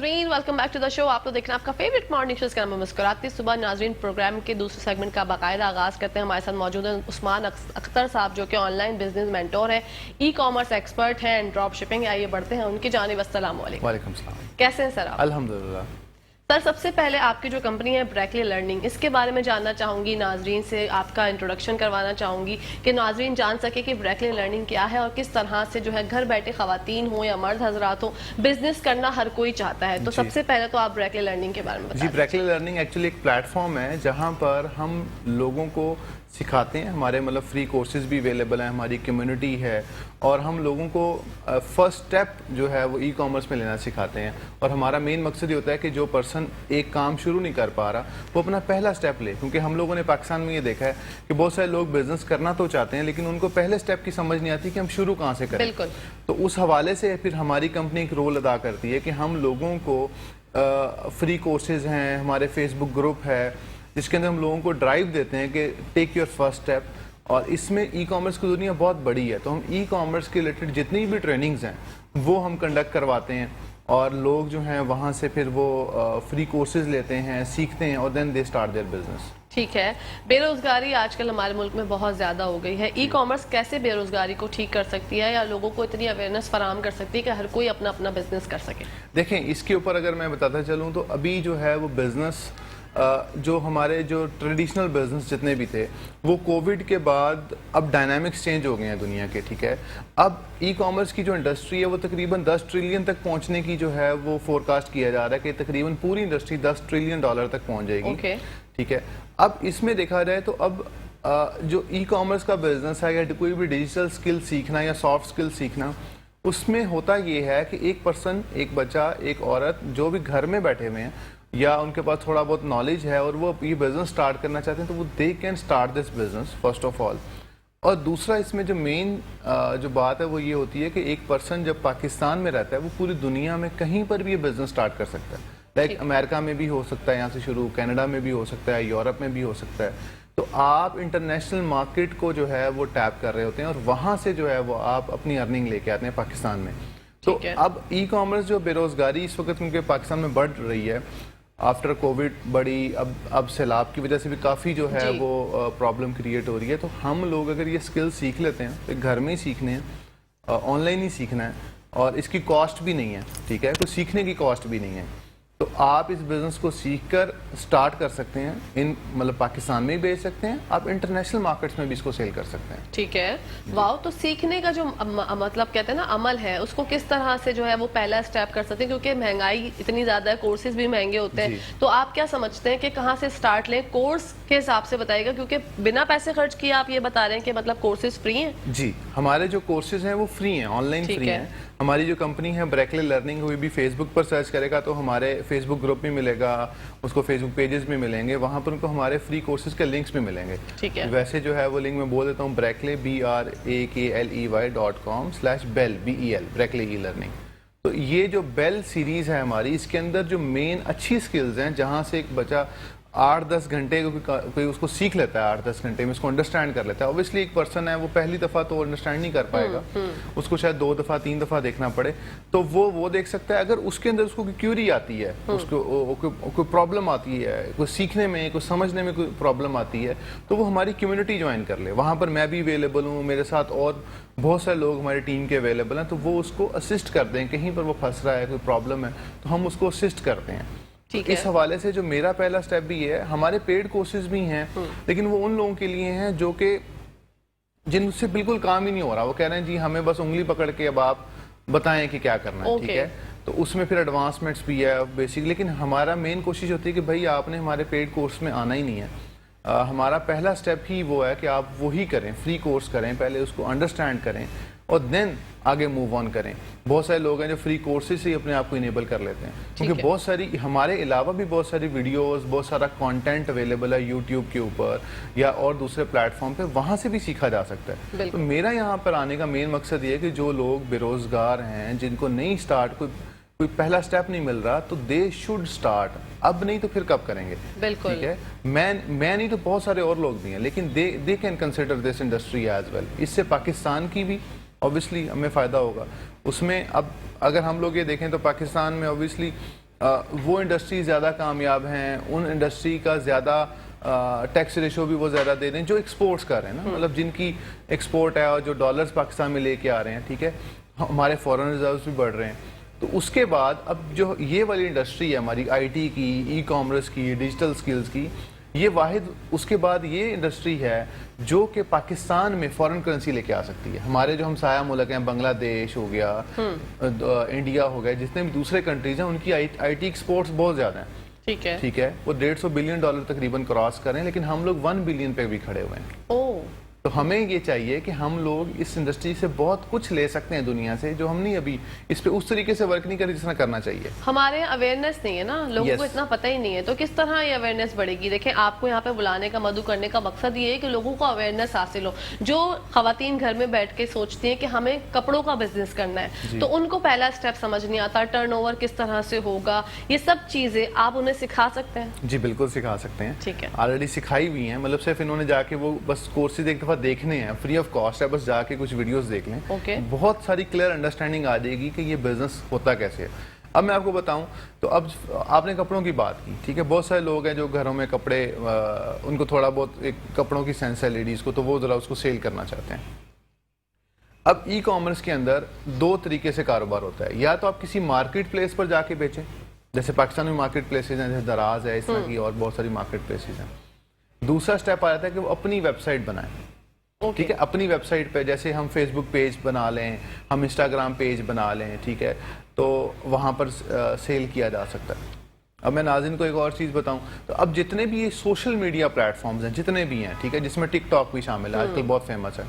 नाजरीन, welcome back to the show. आप लोग देख रहे हैं आपका फेवरेट मॉर्निंग शो का मुस्कुराती सुबह। नाजरीन, प्रोग्राम के दूसरे सेगमेंट का बाकायदा आगाज करते हैं। हमारे साथ मौजूद है उस्मान अख्तर साहब, जो कि ऑनलाइन बिजनेस मेंटोर है, ई कॉमर्स एक्सपर्ट हैं एंड ड्रॉप शिपिंग। आइए बढ़ते हैं उनकी जानिब। अस्सलाम वालेकुम। वालेकुम सलाम। कैसे हैं सर आप? अल्हम्दुलिल्लाह। सर, सबसे पहले आपकी जो कंपनी है ब्रैकली लर्निंग, इसके बारे में जानना चाहूंगी। नाजरीन से आपका इंट्रोडक्शन करवाना चाहूंगी कि नाजरीन जान सके कि ब्रैकली लर्निंग क्या है और किस तरह से जो है घर बैठे खवातीन हो या मर्द हजरात हो, बिजनेस करना हर कोई चाहता है। तो सबसे पहले तो आप ब्रैकली लर्निंग के बारे में बताइए। जी, ब्रैकली लर्निंग एक्चुअली एक प्लेटफॉर्म है जहाँ पर हम लोगों को सिखाते हैं। हमारे मतलब फ्री कोर्सेज भी अवेलेबल हैं, हमारी कम्युनिटी है और हम लोगों को फर्स्ट स्टेप जो है वो ई कॉमर्स में लेना सिखाते हैं। और हमारा मेन मकसद ये होता है कि जो पर्सन एक काम शुरू नहीं कर पा रहा वो अपना पहला स्टेप ले, क्योंकि हम लोगों ने पाकिस्तान में ये देखा है कि बहुत सारे लोग बिजनेस करना तो चाहते हैं लेकिन उनको पहले स्टेप की समझ नहीं आती कि हम शुरू कहाँ से करें। बिल्कुल। तो उस हवाले से फिर हमारी कंपनी एक रोल अदा करती है कि हम लोगों को फ्री कोर्सेज हैं, हमारे फेसबुक ग्रुप है जिसके अंदर हम लोगों को ड्राइव देते हैं कि टेक योर फर्स्ट स्टेप। और इसमें ई कॉमर्स की दुनिया बहुत बड़ी है, तो हम ई कॉमर्स के रिलेटेड जितनी भी ट्रेनिंग्स हैं वो हम कंडक्ट करवाते हैं और लोग जो हैं वहाँ से फिर वो फ्री कोर्सेज लेते हैं, सीखते हैं और then they start their business. ठीक है। बेरोजगारी आजकल हमारे मुल्क में बहुत ज्यादा हो गई है। ई कॉमर्स कैसे बेरोजगारी को ठीक कर सकती है या लोगों को इतनी अवेयरनेस फराहम कर सकती है कि हर कोई अपना अपना बिजनेस कर सके? देखें, इसके ऊपर अगर मैं बताता चलूँ तो अभी जो है वो बिजनेस जो हमारे जो ट्रेडिशनल बिजनेस जितने भी थे वो कोविड के बाद अब डायनामिक्स चेंज हो गए हैं दुनिया के। ठीक है, अब ई कॉमर्स की जो इंडस्ट्री है वो तकरीबन 10 ट्रिलियन तक पहुंचने की जो है वो फोरकास्ट किया जा रहा है कि तकरीबन पूरी इंडस्ट्री 10 ट्रिलियन डॉलर तक पहुंच जाएगी। ठीक है, अब इसमें देखा जाए तो अब जो ई कॉमर्स का बिजनेस है या कोई भी डिजिटल स्किल सीखना या सॉफ्ट स्किल सीखना, उसमें होता ये है कि एक पर्सन, एक बच्चा, एक औरत जो भी घर में बैठे हुए हैं या उनके पास थोड़ा बहुत नॉलेज है और वो ये बिजनेस स्टार्ट करना चाहते हैं तो वो they can start this business first of all. और दूसरा इसमें जो मेन जो बात है वो ये होती है कि एक पर्सन जब पाकिस्तान में रहता है वो पूरी दुनिया में कहीं पर भी ये बिजनेस स्टार्ट कर सकता है। लाइक अमेरिका में भी हो सकता है यहाँ से शुरू, कनाडा में भी हो सकता है, यूरोप में भी हो सकता है। तो आप इंटरनेशनल मार्केट को जो है वो टैप कर रहे होते हैं और वहाँ से जो है वो आप अपनी अर्निंग लेके आते हैं पाकिस्तान में। तो अब ई कॉमर्स जो बेरोजगारी इस वक्त उनके पाकिस्तान में बढ़ रही है आफ्टर कोविड बड़ी, अब सैलाब की वजह से भी काफ़ी जो है वो प्रॉब्लम क्रिएट हो रही है। तो हम लोग अगर ये स्किल सीख लेते हैं तो घर में ही सीखने हैं, ऑनलाइन ही सीखना है और इसकी कॉस्ट भी नहीं है। ठीक है, तो सीखने की कॉस्ट भी नहीं है, तो आप इस बिजनेस को सीखकर स्टार्ट कर सकते हैं। इन मतलब पाकिस्तान में ही बेच सकते हैं, आप इंटरनेशनल मार्केट्स में भी इसको सेल कर सकते हैं। ठीक है, वाह। तो सीखने का जो मतलब कहते हैं ना अमल है, उसको किस तरह से जो है वो पहला स्टेप कर सकते हैं, क्योंकि महंगाई इतनी ज्यादा है, कोर्सेज भी महंगे होते हैं। तो आप क्या समझते हैं कि कहाँ से स्टार्ट लें? कोर्स के हिसाब से बताइएगा, क्योंकि बिना पैसे खर्च किए आप ये बता रहे हैं कि मतलब कोर्सेज फ्री हैं। जी, हमारे जो कोर्सेज हैं वो फ्री हैं, ऑनलाइन फ्री हैं। हमारी जो कंपनी है ब्रैकली लर्निंग, वो भी फेसबुक पर सर्च करेगा तो हमारे फेसबुक ग्रुप में मिलेगा, उसको फेसबुक पेजेस भी मिलेंगे, वहाँ पर उनको हमारे फ्री कोर्सेज के लिंक्स भी मिलेंगे। ठीक है, वैसे जो है वो लिंक मैं बोल देता हूँ, ब्रैकली BRAKLEY.com/bell BEL ब्रैकली ई लर्निंग। तो ये जो बेल सीरीज है हमारी, इसके अंदर जो मेन अच्छी स्किल्स हैं जहाँ से एक बच्चा 8-10 घंटे कोई उसको सीख लेता है, 8-10 घंटे में इसको अंडरस्टैंड कर लेता है। ऑब्वियसली एक पर्सन है वो पहली दफ़ा तो अंडरस्टैंड नहीं कर पाएगा, उसको शायद 2 दफ़ा 3 दफ़ा देखना पड़े, तो वो देख सकता है। अगर उसके अंदर उसको क्यूरी आती है, उसको कोई प्रॉब्लम आती है, कोई सीखने में, कोई समझने में कोई प्रॉब्लम आती है, तो वो हमारी कम्युनिटी ज्वाइन कर ले। वहाँ पर मैं भी अवेलेबल हूँ, मेरे साथ और बहुत सारे लोग हमारी टीम के अवेलेबल हैं, तो वो उसको असिस्ट करते हैं। कहीं पर वो फंस रहा है, कोई प्रॉब्लम है, तो हम उसको असिस्ट करते हैं। तो इस हवाले से जो मेरा पहला स्टेप भी है, हमारे पेड कोर्सेज भी हैं लेकिन वो उन लोगों के लिए हैं जो कि जिनसे बिल्कुल काम ही नहीं हो रहा। वो कह रहे हैं जी हमें बस उंगली पकड़ के अब आप बताएं कि क्या करना है। ठीक है, तो उसमें फिर एडवांसमेंट्स भी है बेसिक, लेकिन हमारा मेन कोशिश होती है कि भाई आपने हमारे पेड कोर्स में आना ही नहीं है। हमारा पहला स्टेप ही वो है कि आप वही करें, फ्री कोर्स करें, पहले उसको अंडरस्टैंड करें और देन आगे मूव ऑन करें। बहुत सारे लोग हैं जो फ्री कोर्सेज से ही अपने आप को इनेबल कर लेते हैं, क्योंकि बहुत सारी हमारे अलावा भी बहुत सारी वीडियोस, बहुत सारा कंटेंट अवेलेबल है यूट्यूब के ऊपर या और दूसरे प्लेटफॉर्म पे, वहाँ से भी सीखा जा सकता है। तो मेरा यहाँ पर आने का मेन मकसद ये है कि जो लोग बेरोजगार हैं, जिनको नहीं स्टार्ट कोई पहला स्टेप नहीं मिल रहा, तो दे शुड स्टार्ट। अब नहीं तो फिर कब करेंगे? बिल्कुल। ठीक है, मैं नहीं तो बहुत सारे और लोग भी हैं, लेकिन they can consider this industry as well. इससे पाकिस्तान की भी ऑब्वियसली हमें फ़ायदा होगा उसमें। अब अगर हम लोग ये देखें तो पाकिस्तान में ऑब्वियसली वो इंडस्ट्री ज़्यादा कामयाब हैं, उन इंडस्ट्री का ज़्यादा टैक्स रेशो भी वो ज़्यादा दे रहे हैं जो एक्सपोर्ट्स कर रहे हैं ना, मतलब जिनकी एक्सपोर्ट है और जो डॉलर्स पाकिस्तान में लेके आ रहे हैं, ठीक है, हमारे फॉरेन रिजर्व्स भी बढ़ रहे हैं। तो उसके बाद अब जो ये वाली इंडस्ट्री है हमारी आईटी की, ई कॉमर्स की, डिजिटल स्किल्स की, ये वाहिद उसके बाद ये इंडस्ट्री है जो कि पाकिस्तान में फॉरेन करेंसी लेके आ सकती है। हमारे जो हमसाया मुल्क हैं, बांग्लादेश हो गया, इंडिया हो गया, जितने भी दूसरे कंट्रीज हैं, उनकी आईटी एक्सपोर्ट्स बहुत ज़्यादा हैं। ठीक है, वो $150 बिलियन तकरीबन क्रॉस कर रहे हैं, लेकिन हम लोग 1 बिलियन पे भी खड़े हुए हैं। तो हमें ये चाहिए कि हम लोग इस इंडस्ट्री से बहुत कुछ ले सकते हैं दुनिया से, जो हम नहीं अभी इस पे उस तरीके से वर्क नहीं कर रहे जितना करना चाहिए। हमारे अवेयरनेस नहीं है ना, लोगों को इतना पता ही नहीं है, तो किस तरह ये अवेयरनेस बढ़ेगी? देखें, आपको यहाँ पे बुलाने का, मदु करने का मकसद ये है कि लोगों को अवेयरनेस हासिल हो। जो खवातीन घर में बैठ के सोचती हैं कि हमें कपड़ों का बिजनेस करना है, तो उनको पहला स्टेप समझ नहीं आता, टर्नओवर किस तरह से होगा, ये सब चीजें आप उन्हें सिखा सकते हैं? जी बिल्कुल सिखा सकते हैं, ठीक है, ऑलरेडी सिखाई हुई है। मतलब सिर्फ इन्होंने जाके वो बस कोर्सेज एक दफा देखने हैं, फ्री ऑफ कॉस्ट है, बस जाके कुछ वीडियोस देख लें। बहुत सारी क्लियर अंडरस्टैंडिंग आ जाएगी कि ये बिजनेस होता कैसे है। अब मैं आपको बताऊं तो अब आपने कपड़ों की बात की, ठीक है, बहुत सारे लोग हैं जो घरों में कपड़े, उनको थोड़ा बहुत एक कपड़ों की सेंस है लेडीज को, तो वो जरा उसको सेल करना चाहते हैं। अब ई कॉमर्स के अंदर दो तरीके से कारोबार होता है, या तो आप किसी मार्केट प्लेस पर जाके बेचें, जैसे पाकिस्तान में मार्केट प्लेसेज हैं, जैसे दराज है, इस तरह की और बहुत सारी मार्केट प्लेसेज हैं। दूसरा स्टेप आ जाता है कि वो अपनी वेबसाइट बनाएं। ठीक है, अपनी वेबसाइट पे जैसे हम फेसबुक पेज बना लें, हम इंस्टाग्राम पेज बना लें, ठीक है, तो वहाँ पर सेल किया जा सकता है। अब मैं नाज़रीन को एक और चीज़ बताऊं, तो अब जितने भी ये सोशल मीडिया प्लेटफॉर्म्स हैं, जितने भी हैं, ठीक है, जिसमें टिकटॉक भी शामिल है, आजकल बहुत फेमस है,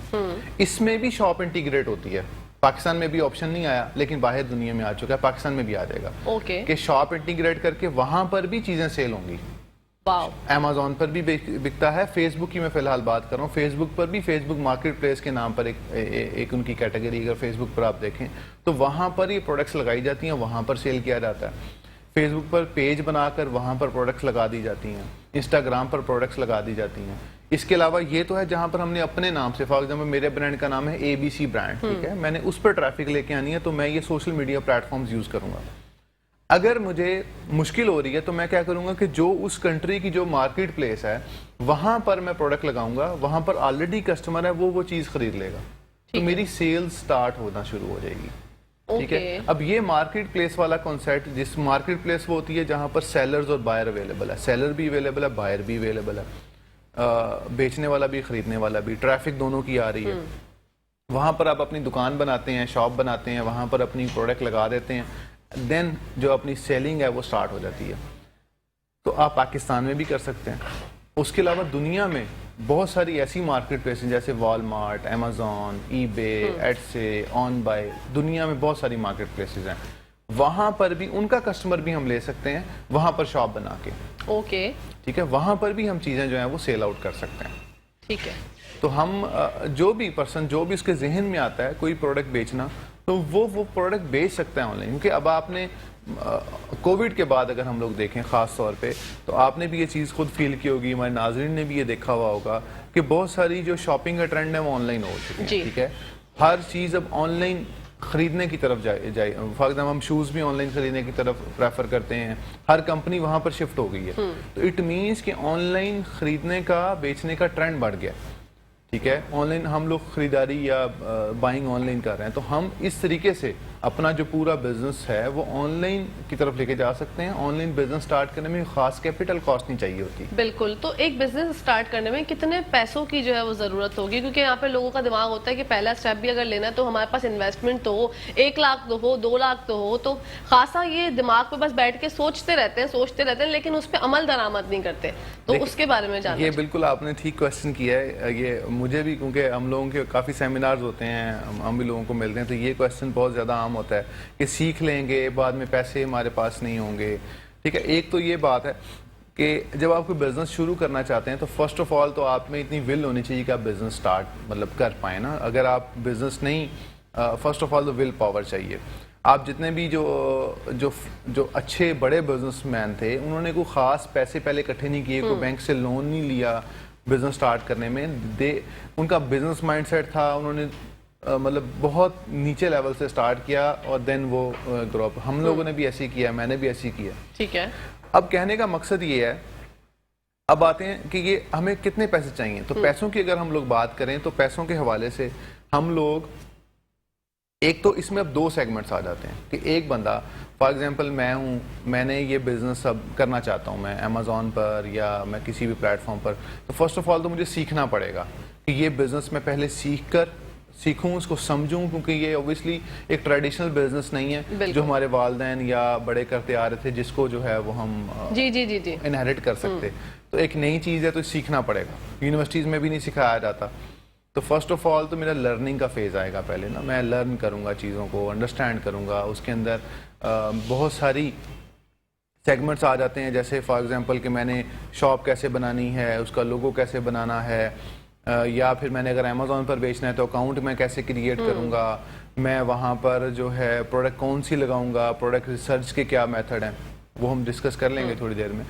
इसमें भी शॉप इंटीग्रेट होती है। पाकिस्तान में भी ऑप्शन नहीं आया, लेकिन बाहर दुनिया में आ चुका है, पाकिस्तान में भी आ जाएगा कि शॉप इंटीग्रेट करके वहाँ पर भी चीज़ें सेल होंगी। अमेज़न पर भी बिकता है, फेसबुक की मैं फिलहाल बात कर रहा हूँ, फेसबुक पर भी, फेसबुक मार्केट प्लेस के नाम पर एक उनकी कैटेगरी अगर फेसबुक पर आप देखें तो वहाँ पर ये प्रोडक्ट्स लगाई जाती हैं, वहाँ पर सेल किया जाता है। फेसबुक पर पेज बनाकर वहाँ पर प्रोडक्ट्स लगा दी जाती हैं, इंस्टाग्राम पर प्रोडक्ट्स लगा दी जाती हैं। इसके अलावा ये तो है जहाँ पर हमने अपने नाम से, फॉर एग्जाम्पल मेरे ब्रांड का नाम है ABC ब्रांड, ठीक है, मैंने उस पर ट्रैफिक लेके आनी है, तो मैं ये सोशल मीडिया प्लेटफॉर्म्स यूज़ करूँगा। अगर मुझे मुश्किल हो रही है तो मैं क्या करूंगा कि जो उस कंट्री की जो मार्केट प्लेस है वहां पर मैं प्रोडक्ट लगाऊंगा, वहां पर ऑलरेडी कस्टमर है, वो चीज खरीद लेगा, तो मेरी सेल्स स्टार्ट होना शुरू हो जाएगी। ठीक है, अब ये मार्केट प्लेस वाला कॉन्सेप्ट, जिस मार्केट प्लेस वो होती है जहां पर सेलर्स और बायर अवेलेबल है, सेलर भी अवेलेबल है, बायर भी अवेलेबल है, बेचने वाला भी खरीदने वाला भी, ट्रैफिक दोनों की आ रही है। वहां पर आप अपनी दुकान बनाते हैं, शॉप बनाते हैं, वहां पर अपनी प्रोडक्ट लगा देते हैं, देन जो अपनी सेलिंग है वो स्टार्ट हो जाती है। तो आप पाकिस्तान में भी कर सकते हैं। उसके अलावा दुनिया में बहुत सारी ऐसी मार्केट प्लेस हैं जैसे Walmart, Amazon, eBay, Etsy, OnBuy, दुनिया में बहुत सारी मार्केट प्लेसेस हैं, वहां पर भी उनका कस्टमर भी हम ले सकते हैं, वहां पर शॉप बना के। ठीक है, वहां पर भी हम चीज़ें जो हैं वो सेल आउट कर सकते हैं। ठीक है, तो हम जो भी पर्सन, जो भी उसके जहन में आता है कोई प्रोडक्ट बेचना, तो वो प्रोडक्ट बेच सकता है ऑनलाइन। क्योंकि अब आपने कोविड के बाद अगर हम लोग देखें ख़ास तौर पे, तो आपने भी ये चीज़ खुद फील की होगी, हमारे नाज़रीन ने भी ये देखा हुआ होगा कि बहुत सारी जो शॉपिंग का ट्रेंड है वो ऑनलाइन हो चुकी है। ठीक है, हर चीज़ अब ऑनलाइन खरीदने की तरफ जाए। फॉर एग्जाम्पल हम शूज़ भी ऑनलाइन खरीदने की तरफ प्रेफर करते हैं, हर कंपनी वहाँ पर शिफ्ट हो गई है। तो इट मीन्स कि ऑनलाइन खरीदने का, बेचने का ट्रेंड बढ़ गया। ठीक है, ऑनलाइन हम लोग खरीदारी या बाइंग ऑनलाइन कर रहे हैं, तो हम इस तरीके से अपना जो पूरा बिजनेस है वो ऑनलाइन की तरफ लेके जा सकते हैं। ऑनलाइन बिजनेस स्टार्ट करने में खास कैपिटल कॉस्ट नहीं चाहिए होती। बिल्कुल, तो एक बिजनेस स्टार्ट करने में कितने पैसों की जो है वो जरूरत होगी? क्योंकि यहाँ पे लोगों का दिमाग होता है कि पहला स्टेप भी अगर लेना है तो हमारे पास इन्वेस्टमेंट तो हो, 1 लाख तो हो, 2 लाख तो हो, तो खासा ये दिमाग पे बस बैठ के सोचते रहते हैं, लेकिन उस पर अमल दरामद नहीं करते। तो उसके बारे में जानना। ये बिल्कुल आपने ठीक क्वेश्चन किया है। ये मुझे भी, क्योंकि हम लोगों के काफ़ी सेमिनार्स होते हैं, हम भी लोगों को मिलते हैं, तो ये क्वेश्चन बहुत ज़्यादा आम होता है कि सीख लेंगे, बाद में पैसे हमारे पास नहीं होंगे। ठीक है, एक तो ये बात है कि जब आप कोई बिजनेस शुरू करना चाहते हैं तो फर्स्ट ऑफ ऑल तो आप में इतनी विल होनी चाहिए कि आप बिजनेस स्टार्ट मतलब कर पाए ना। अगर आप बिजनेस नहीं, फर्स्ट ऑफ ऑल तो विल पावर चाहिए। आप जितने भी जो अच्छे बड़े बिजनेसमैन थे, उन्होंने कोई खास पैसे पहले इकट्ठे नहीं किए, कोई बैंक से लोन नहीं लिया बिजनेस स्टार्ट करने में। उनका बिजनेस माइंडसेट था, उन्होंने मतलब बहुत नीचे लेवल से स्टार्ट किया और देन वो ग्रो अप। हम लोगों ने भी ऐसे ही किया, मैंने भी ऐसे ही किया। ठीक है। अब कहने का मकसद ये है, अब आते हैं कि ये हमें कितने पैसे चाहिए। तो पैसों की अगर हम लोग बात करें तो पैसों के हवाले से हम लोग, एक तो इसमें अब दो सेगमेंट्स आ जाते हैं कि एक बंदा, फॉर एग्जांपल मैं हूँ, मैंने ये बिजनेस अब करना चाहता हूँ मैं अमेज़ॉन पर या मैं किसी भी प्लेटफॉर्म पर। तो फर्स्ट ऑफ ऑल तो मुझे सीखना पड़ेगा कि ये बिजनेस मैं पहले सीखूं, उसको समझूं, क्योंकि ये ऑब्वियसली एक ट्रेडिशनल बिजनेस नहीं है जो हमारे वालिदैन या बड़े करते आ रहे थे, जिसको जो है वो हम जी जी जी जी इनहेरिट कर सकते। तो एक नई चीज़ है तो सीखना पड़ेगा, यूनिवर्सिटीज़ में भी नहीं सिखाया जाता। तो फर्स्ट ऑफ ऑल तो मेरा लर्निंग का फेज़ आएगा पहले ना, मैं लर्न करूँगा चीज़ों को, अंडरस्टैंड करूँगा। उसके अंदर बहुत सारी सेगमेंट्स आ जाते हैं, जैसे फॉर एग्जांपल कि मैंने शॉप कैसे बनानी है, उसका लोगो कैसे बनाना है, या फिर मैंने अगर अमेज़ॉन पर बेचना है तो अकाउंट मैं कैसे क्रिएट करूँगा, मैं वहाँ पर जो है प्रोडक्ट कौन सी लगाऊंगा, प्रोडक्ट रिसर्च के क्या मेथड हैं, वो हम डिस्कस कर लेंगे थोड़ी देर में।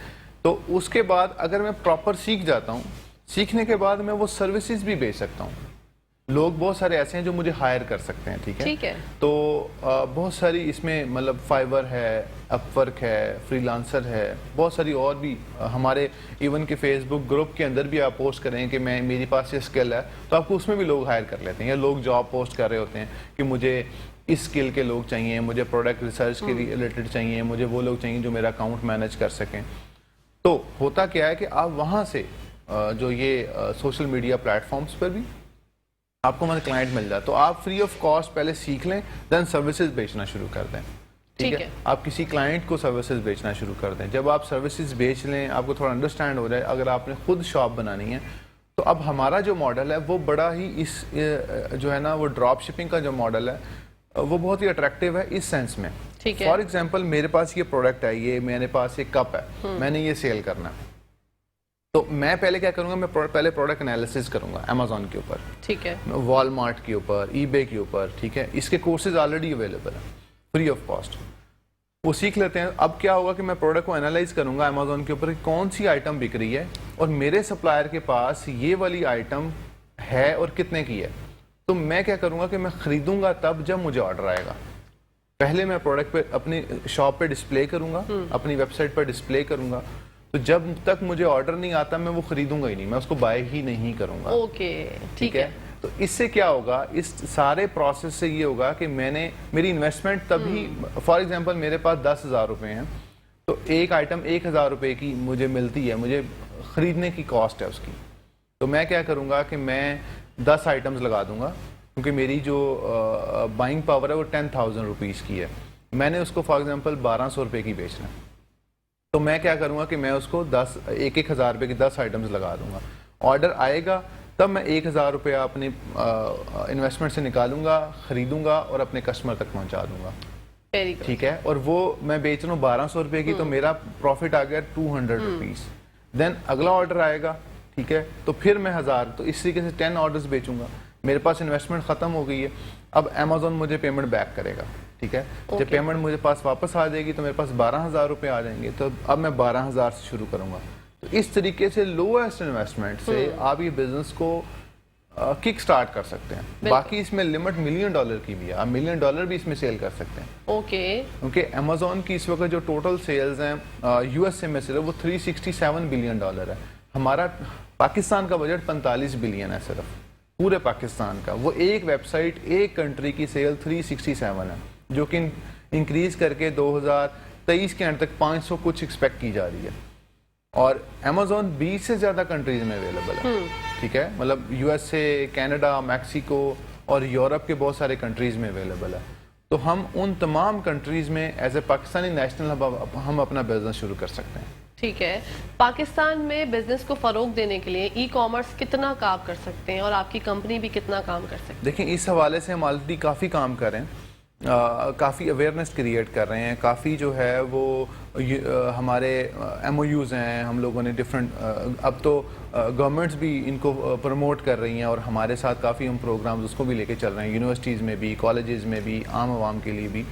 तो उसके बाद अगर मैं प्रॉपर सीख जाता हूँ, सीखने के बाद मैं वो सर्विसेज भी बेच सकता हूँ। लोग बहुत सारे ऐसे हैं जो मुझे हायर कर सकते हैं, ठीक है। ठीक है। तो बहुत सारी इसमें मतलब फाइवर है, अपवर्क है, फ्रीलांसर है, बहुत सारी और भी हमारे इवन के फेसबुक ग्रुप के अंदर भी आप पोस्ट करें कि मैं मेरे पास ये स्किल है, तो आपको उसमें भी लोग हायर कर लेते हैं। या लोग जॉब पोस्ट कर रहे होते हैं कि मुझे इस स्किल के लोग चाहिए, मुझे प्रोडक्ट रिसर्च के रिलेटेड चाहिए, मुझे वो लोग चाहिए जो मेरा अकाउंट मैनेज कर सकें। तो होता क्या है कि आप वहाँ से जो ये सोशल मीडिया प्लेटफॉर्म्स पर भी आपको मतलब क्लाइंट मिल जाए, तो आप फ्री ऑफ कॉस्ट पहले सीख लें, देन सर्विसेज बेचना शुरू कर दें। ठीक है। आप किसी क्लाइंट को सर्विसेज बेचना शुरू कर दें। जब आप सर्विसेज बेच लें, आपको थोड़ा अंडरस्टैंड हो जाए, अगर आपने खुद शॉप बनानी है, तो अब हमारा जो मॉडल है वो बड़ा ही इस जो है ना, वो ड्रॉप शिपिंग का जो मॉडल है वो बहुत ही अट्रैक्टिव है इस सेंस में। फॉर एग्जाम्पल मेरे पास ये प्रोडक्ट है, ये मेरे पास एक कप है, मैंने ये सेल करना है, तो मैं पहले क्या करूंगा, मैं पहले प्रोडक्ट एनालिसिस करूंगा अमेज़ॉन के ऊपर, ठीक है, वॉलमार्ट के ऊपर, ईबे के ऊपर, ठीक है। इसके कोर्सेज ऑलरेडी अवेलेबल है फ्री ऑफ कॉस्ट, वो सीख लेते हैं। अब क्या होगा कि मैं प्रोडक्ट को एनालाइज करूंगा अमेज़ॉन के ऊपर कि कौन सी आइटम बिक रही है और मेरे सप्लायर के पास ये वाली आइटम है और कितने की है। तो मैं क्या करूंगा कि मैं खरीदूंगा तब जब मुझे ऑर्डर आएगा। पहले मैं प्रोडक्ट पे अपनी शॉप पे डिस्प्ले करूंगा, अपनी वेबसाइट पर डिस्प्ले करूंगा, तो जब तक मुझे ऑर्डर नहीं आता मैं वो खरीदूंगा ही नहीं, मैं उसको बाय ही नहीं करूंगा। ओके, ठीक है। तो इससे क्या होगा, इस सारे प्रोसेस से ये होगा कि मेरी इन्वेस्टमेंट तभी, फॉर एग्जांपल मेरे पास 10,000 रुपए हैं, तो एक आइटम 1,000 रुपए की मुझे मिलती है, मुझे खरीदने की कॉस्ट है उसकी। तो मैं क्या करूंगा कि मैं 10 आइटम्स लगा दूंगा, क्योंकि मेरी जो बाइंग पावर है वो 10,000 रुपीज़ की है, मैंने उसको फॉर एग्जांपल 1,200 रुपए की बेचना है। तो मैं क्या करूंगा कि मैं उसको 1,000 रुपए की 10 आइटम्स लगा दूंगा। ऑर्डर आएगा तब मैं 1,000 रुपया अपनी इन्वेस्टमेंट से निकालूंगा, खरीदूंगा और अपने कस्टमर तक पहुंचा दूंगा। ठीक है। और वो मैं बेच रहा हूँ 1,200 रुपए की, तो मेरा प्रॉफिट आ गया 200 रुपीज़। देन अगला ऑर्डर आएगा, ठीक है, तो फिर मैं 1,000, तो इस तरीके से 10 ऑर्डर्स बेचूंगा। मेरे पास इन्वेस्टमेंट खत्म हो गई है, अब अमेज़ॉन मुझे पेमेंट बैक करेगा, ठीक है। जब पेमेंट मुझे पास वापस आ जाएगी तो मेरे पास 12,000 रुपए आ जाएंगे, तो अब मैं 12,000 से शुरू करूंगा। तो इस तरीके से लोएस्ट इन्वेस्टमेंट से आप ये बिजनेस को किक स्टार्ट कर सकते हैं। बाकी इसमें लिमिट $1 मिलियन की भी है, आप $1 मिलियन भी इसमें सेल कर सकते हैं। ओके। क्योंकि अमेज़ॉन की इस वक्त जो टोटल सेल्स हैं यूएसए में सिर्फ वो $367 बिलियन है। हमारा पाकिस्तान का बजट 45 बिलियन है सिर्फ, पूरे पाकिस्तान का। वो एक वेबसाइट, एक कंट्री की सेल 367 है, जो कि इंक्रीज करके 2023 के एंड तक 500 कुछ एक्सपेक्ट की जा रही है। और अमेज़ॉन 20 से ज़्यादा कंट्रीज में अवेलेबल है, ठीक है, मतलब यूएसए, कनाडा, मैक्सिको और यूरोप के बहुत सारे कंट्रीज में अवेलेबल है। तो हम उन तमाम कंट्रीज में एज ए पाकिस्तानी नेशनल हम अपना बिजनेस शुरू कर सकते हैं। ठीक है। पाकिस्तान में बिजनेस को फरोग देने के लिए ई कॉमर्स कितना काम कर सकते हैं और आपकी कंपनी भी कितना काम कर सकती है? देखिए, इस हवाले से हम ऑलरेडी काफ़ी काम कर रहे हैं, काफ़ी अवेयरनेस क्रिएट कर रहे हैं, काफ़ी जो है वो हमारे MOUs हैं, हम लोगों ने डिफरेंट, अब तो गवर्नमेंट्स भी इनको प्रमोट कर रही हैं और हमारे साथ काफ़ी हम प्रोग्राम्स उसको भी लेके चल रहे हैं, यूनिवर्सिटीज़ में भी, कॉलेजेस में भी, आम आवाम के लिए भी।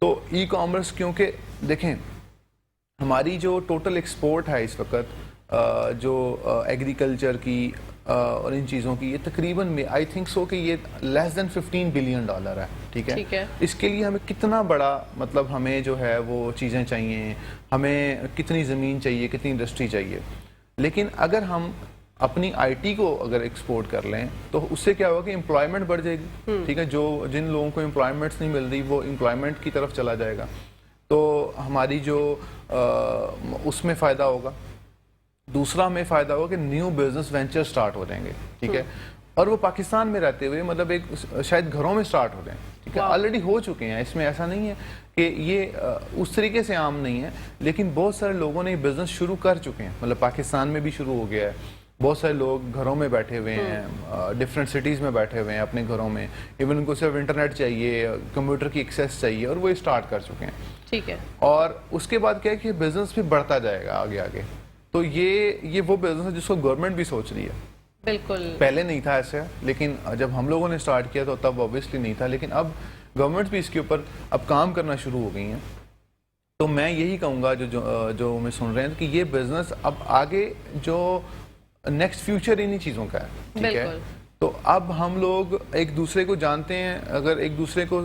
तो ई कॉमर्स, क्योंकि देखें हमारी जो टोटल एक्सपोर्ट है इस वक्त, जो एग्रीकल्चर की और इन चीज़ों की, ये तकरीबन आई थिंक सो कि ये लेस देन $15 बिलियन है, ठीक है। इसके लिए हमें कितना बड़ा, मतलब हमें जो है वो चीज़ें चाहिए, हमें कितनी ज़मीन चाहिए, कितनी इंडस्ट्री चाहिए। लेकिन अगर हम अपनी आईटी को अगर एक्सपोर्ट कर लें तो उससे क्या होगा कि एम्प्लॉयमेंट बढ़ जाएगी, ठीक है। जो जिन लोगों को एम्प्लॉयमेंट्स नहीं मिल रही वो एम्प्लॉयमेंट की तरफ चला जाएगा, तो हमारी जो उसमें फ़ायदा होगा। दूसरा हमें फ़ायदा होगा कि न्यू बिजनेस वेंचर स्टार्ट हो जाएंगे, ठीक है। और वो पाकिस्तान में रहते हुए, मतलब एक शायद घरों में स्टार्ट हो रहे हैं, ठीक है। ऑलरेडी हो चुके हैं, इसमें ऐसा नहीं है कि ये उस तरीके से आम नहीं है, लेकिन बहुत सारे लोगों ने बिजनेस शुरू कर चुके हैं। मतलब पाकिस्तान में भी शुरू हो गया है, बहुत सारे लोग घरों में बैठे हुए हैं, डिफरेंट सिटीज़ में बैठे हुए हैं अपने घरों में। इवन उनको सिर्फ इंटरनेट चाहिए, कंप्यूटर की एक्सेस चाहिए, और वो स्टार्ट कर चुके हैं, ठीक है। और उसके बाद क्या है कि बिजनेस भी बढ़ता जाएगा आगे आगे। तो ये वो बिजनेस है जिसको गवर्नमेंट भी सोच रही है। बिल्कुल, पहले नहीं था ऐसे, लेकिन जब हम लोगों ने स्टार्ट किया तो तब ऑब्वियसली नहीं था, लेकिन अब गवर्नमेंट भी इसके ऊपर अब काम करना शुरू हो गई हैं। तो मैं यही कहूँगा जो मैं सुन रहे हैं कि ये बिजनेस अब आगे जो नेक्स्ट फ्यूचर इन्हीं चीज़ों का है, ठीक है। तो अब हम लोग एक दूसरे को जानते हैं, अगर एक दूसरे को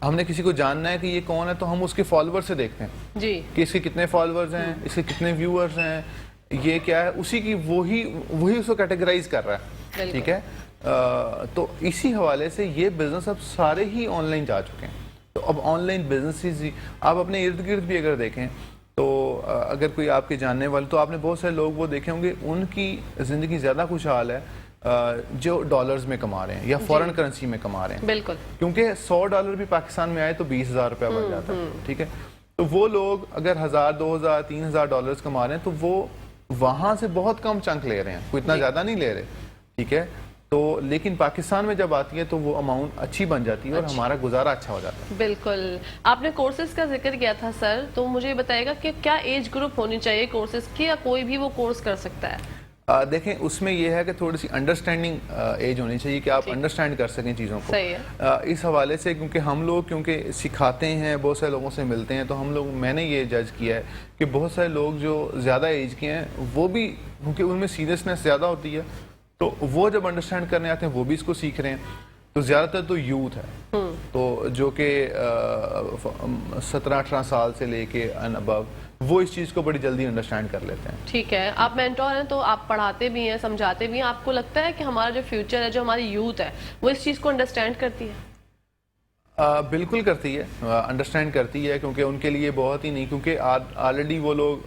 हमने किसी को जानना है कि ये कौन है, तो हम उसके फॉलोअर से देखते हैं जी, कि इसके कितने फॉलोअर्स हैं, इसके कितने व्यूअर्स हैं, ये क्या है, उसी की वही उसको कैटेगराइज कर रहा है, ठीक है। तो इसी हवाले से ये बिजनेस अब सारे ही ऑनलाइन जा चुके हैं। तो अब ऑनलाइन बिजनेस ही आप अपने इर्द गिर्द भी अगर देखें तो अगर कोई आपके जानने वाले, तो आपने बहुत सारे लोग वो देखे होंगे उनकी ज़िंदगी ज़्यादा खुशहाल है जो डॉलर्स में कमा रहे हैं या फॉरेन करेंसी में कमा रहे हैं। बिल्कुल, क्योंकि $100 भी पाकिस्तान में आए तो $20,000 बन जाता है, ठीक है। तो वो लोग अगर 1,000, 2,000, $3,000 कमा रहे हैं तो वो वहां से बहुत कम चंक ले रहे हैं, कोई इतना ज्यादा नहीं ले रहे, ठीक है। तो लेकिन पाकिस्तान में जब आती है तो वो अमाउंट अच्छी बन जाती है और हमारा गुजारा अच्छा हो जाता है। बिल्कुल, आपने कोर्सेज का जिक्र किया था सर, तो मुझे बताएगा कि क्या एज ग्रुप होनी चाहिए कोर्सेज की, या कोई भी वो कोर्स कर सकता है? देखें, उसमें यह है कि थोड़ी सी अंडरस्टैंडिंग एज होनी चाहिए कि आप अंडरस्टैंड कर सकें चीज़ों को। सही है। इस हवाले से क्योंकि हम लोग सिखाते हैं, बहुत सारे लोगों से मिलते हैं, तो मैंने ये जज किया है कि बहुत सारे लोग जो ज़्यादा एज के हैं वो भी, क्योंकि उनमें सीरियसनेस ज़्यादा होती है, तो वो जब अंडरस्टैंड करने आते हैं वो भी इसको सीख रहे हैं। तो ज़्यादातर तो यूथ है, तो जो कि 17-18 साल से लेके एंड अबव, वो इस चीज़ को बड़ी जल्दी अंडरस्टैंड कर लेते हैं। ठीक है, आप मेंटोर हैं तो आप पढ़ाते भी हैं, समझाते भी हैं, आपको लगता है कि हमारा जो फ्यूचर है, जो हमारी यूथ है, वो इस चीज़ को अंडरस्टैंड करती है? बिल्कुल करती है, अंडरस्टैंड करती है, क्योंकि उनके लिए बहुत ही नहीं, क्योंकि ऑलरेडी वो लोग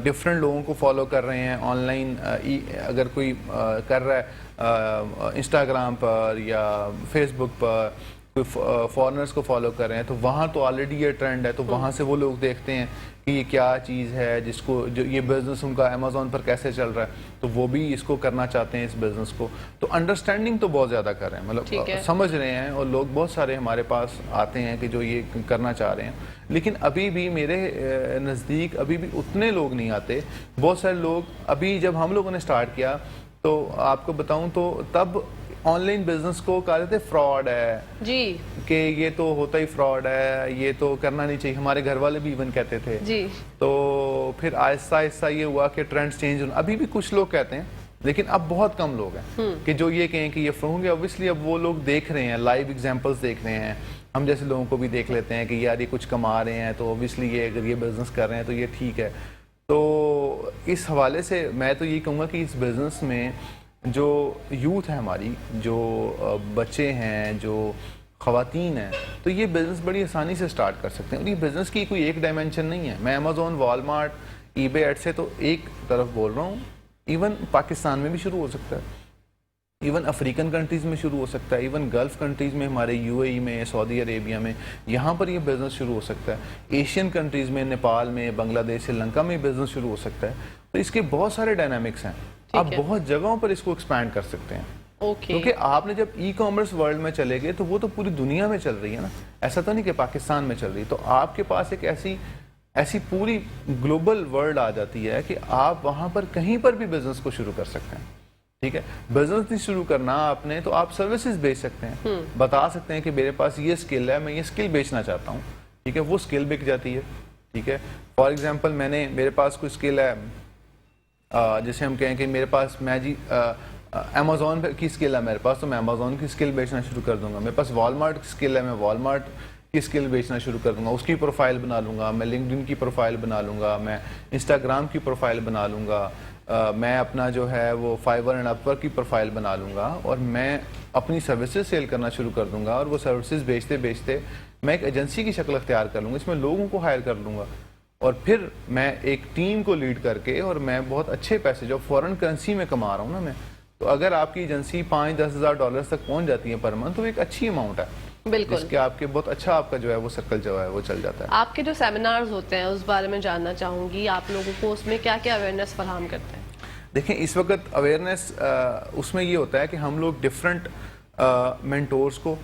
डिफरेंट लोगों को फॉलो कर रहे हैं ऑनलाइन। अगर कोई कर रहा है इंस्टाग्राम पर या फेसबुक पर, कोई फॉरेनर्स को फॉलो कर रहे हैं, तो वहाँ तो ऑलरेडी ये ट्रेंड है, तो वहाँ से वो लोग देखते हैं कि ये क्या चीज़ है, जो ये बिज़नेस उनका अमेज़ॉन पर कैसे चल रहा है, तो वो भी इसको करना चाहते हैं, इस बिज़नेस को। तो अंडरस्टैंडिंग तो बहुत ज़्यादा कर रहे हैं, मतलब समझ रहे हैं, और लोग बहुत सारे हमारे पास आते हैं कि जो ये करना चाह रहे हैं। लेकिन अभी भी मेरे नज़दीक अभी भी उतने लोग नहीं आते। बहुत सारे लोग अभी, जब हम लोगों ने स्टार्ट किया तो आपको बताऊं तो तब ऑनलाइन बिजनेस को कहा जाते फ्रॉड है जी, कि ये तो होता ही फ्रॉड है, ये तो करना नहीं चाहिए। हमारे घर वाले भी इवन कहते थे जी। तो फिर आहिस्ता आहिस्ता ये हुआ कि ट्रेंड्स चेंज होना, अभी भी कुछ लोग कहते हैं, लेकिन अब बहुत कम लोग हैं कि जो ये कहें कि ये फ्रॉड होंगे। ऑब्वियसली अब वो लोग देख रहे हैं, लाइव एग्जांपल्स देख रहे हैं, हम जैसे लोगों को भी देख लेते हैं कि यार ये कुछ कमा रहे हैं, तो ऑब्वियसली ये अगर ये बिजनेस कर रहे हैं तो ये ठीक है। तो इस हवाले से मैं तो ये कहूँगा कि इस बिजनेस में जो यूथ है हमारी, जो बच्चे हैं, जो ख़वातीन हैं, तो ये बिज़नेस बड़ी आसानी से स्टार्ट कर सकते हैं। और ये बिज़नेस की कोई एक डायमेंशन नहीं है। मैं अमेज़ॉन, वॉलमार्ट, ईबे एड से तो एक तरफ बोल रहा हूँ, इवन पाकिस्तान में भी शुरू हो सकता है, इवन अफ्रीकन कंट्रीज़ में शुरू हो सकता है, इवन गल्फ़ कंट्रीज़ में, हमारे यूएई में, सऊदी अरेबिया में, यहाँ पर ये बिज़नेस शुरू हो सकता है। एशियन कंट्रीज़ में, नेपाल में, बांग्लादेश, श्रीलंका में बिज़नेस शुरू हो सकता है। तो इसके बहुत सारे डायनामिक्स हैं, आप बहुत जगहों पर इसको एक्सपैंड कर सकते हैं। क्योंकि आपने जब ई कॉमर्स वर्ल्ड में चले गए तो वो तो पूरी दुनिया में चल रही है ना, ऐसा तो नहीं कि पाकिस्तान में चल रही। तो आपके पास एक ऐसी पूरी ग्लोबल वर्ल्ड आ जाती है कि आप वहाँ पर कहीं पर भी बिजनेस को शुरू कर सकते हैं, ठीक है। बिजनेस नहीं शुरू करना आपने, तो आप सर्विसेज बेच सकते हैं, बता सकते हैं कि मेरे पास ये स्किल है, मैं ये स्किल बेचना चाहता हूँ, ठीक है। वो स्किल बिक जाती है, ठीक है। फॉर एग्जाम्पल, मेरे पास कोई स्किल है, जैसे हम कहें कि मेरे पास मैं जी अमेज़ॉन की स्किल है मेरे पास, तो मैं अमेज़ॉन की स्किल बेचना शुरू कर दूंगा। मेरे पास वॉलमार्ट की स्किल है, मैं वॉलमार्ट की स्किल बेचना शुरू कर दूंगा, उसकी प्रोफाइल बना लूँगा। मैं लिंक्डइन की प्रोफाइल बना लूँगा, मैं इंस्टाग्राम की प्रोफाइल बना लूँगा, मैं अपना जो है वो फाइवर एंड अपवर्क की प्रोफाइल बना लूँगा और मैं अपनी सर्विसेज सेल करना शुरू कर दूँगा। और वो सर्विसेज बेचते बेचते मैं एक एजेंसी की शक्ल अख्तियार कर लूँगा, इसमें लोगों को हायर कर लूँगा और फिर मैं एक टीम को लीड करके, और मैं बहुत अच्छे पैसे जो फॉरेन करेंसी में कमा रहा हूँ ना मैं, तो अगर आपकी एजेंसी 5-10 हज़ार डॉलर तक पहुँच जाती है पर मंथ, तो एक अच्छी अमाउंट है बिल्कुल। जिसके आपके बहुत अच्छा आपका जो है वो सर्कल जो है वो चल जाता है। आपके जो सेमिनार्स होते हैं उस बारे में जानना चाहूँगी, आप लोगों को उसमें क्या क्या अवेयरनेस फराहम करते हैं? देखें, इस वक्त अवेयरनेस उसमें ये होता है कि हम लोग डिफरेंट मेंटोर्स को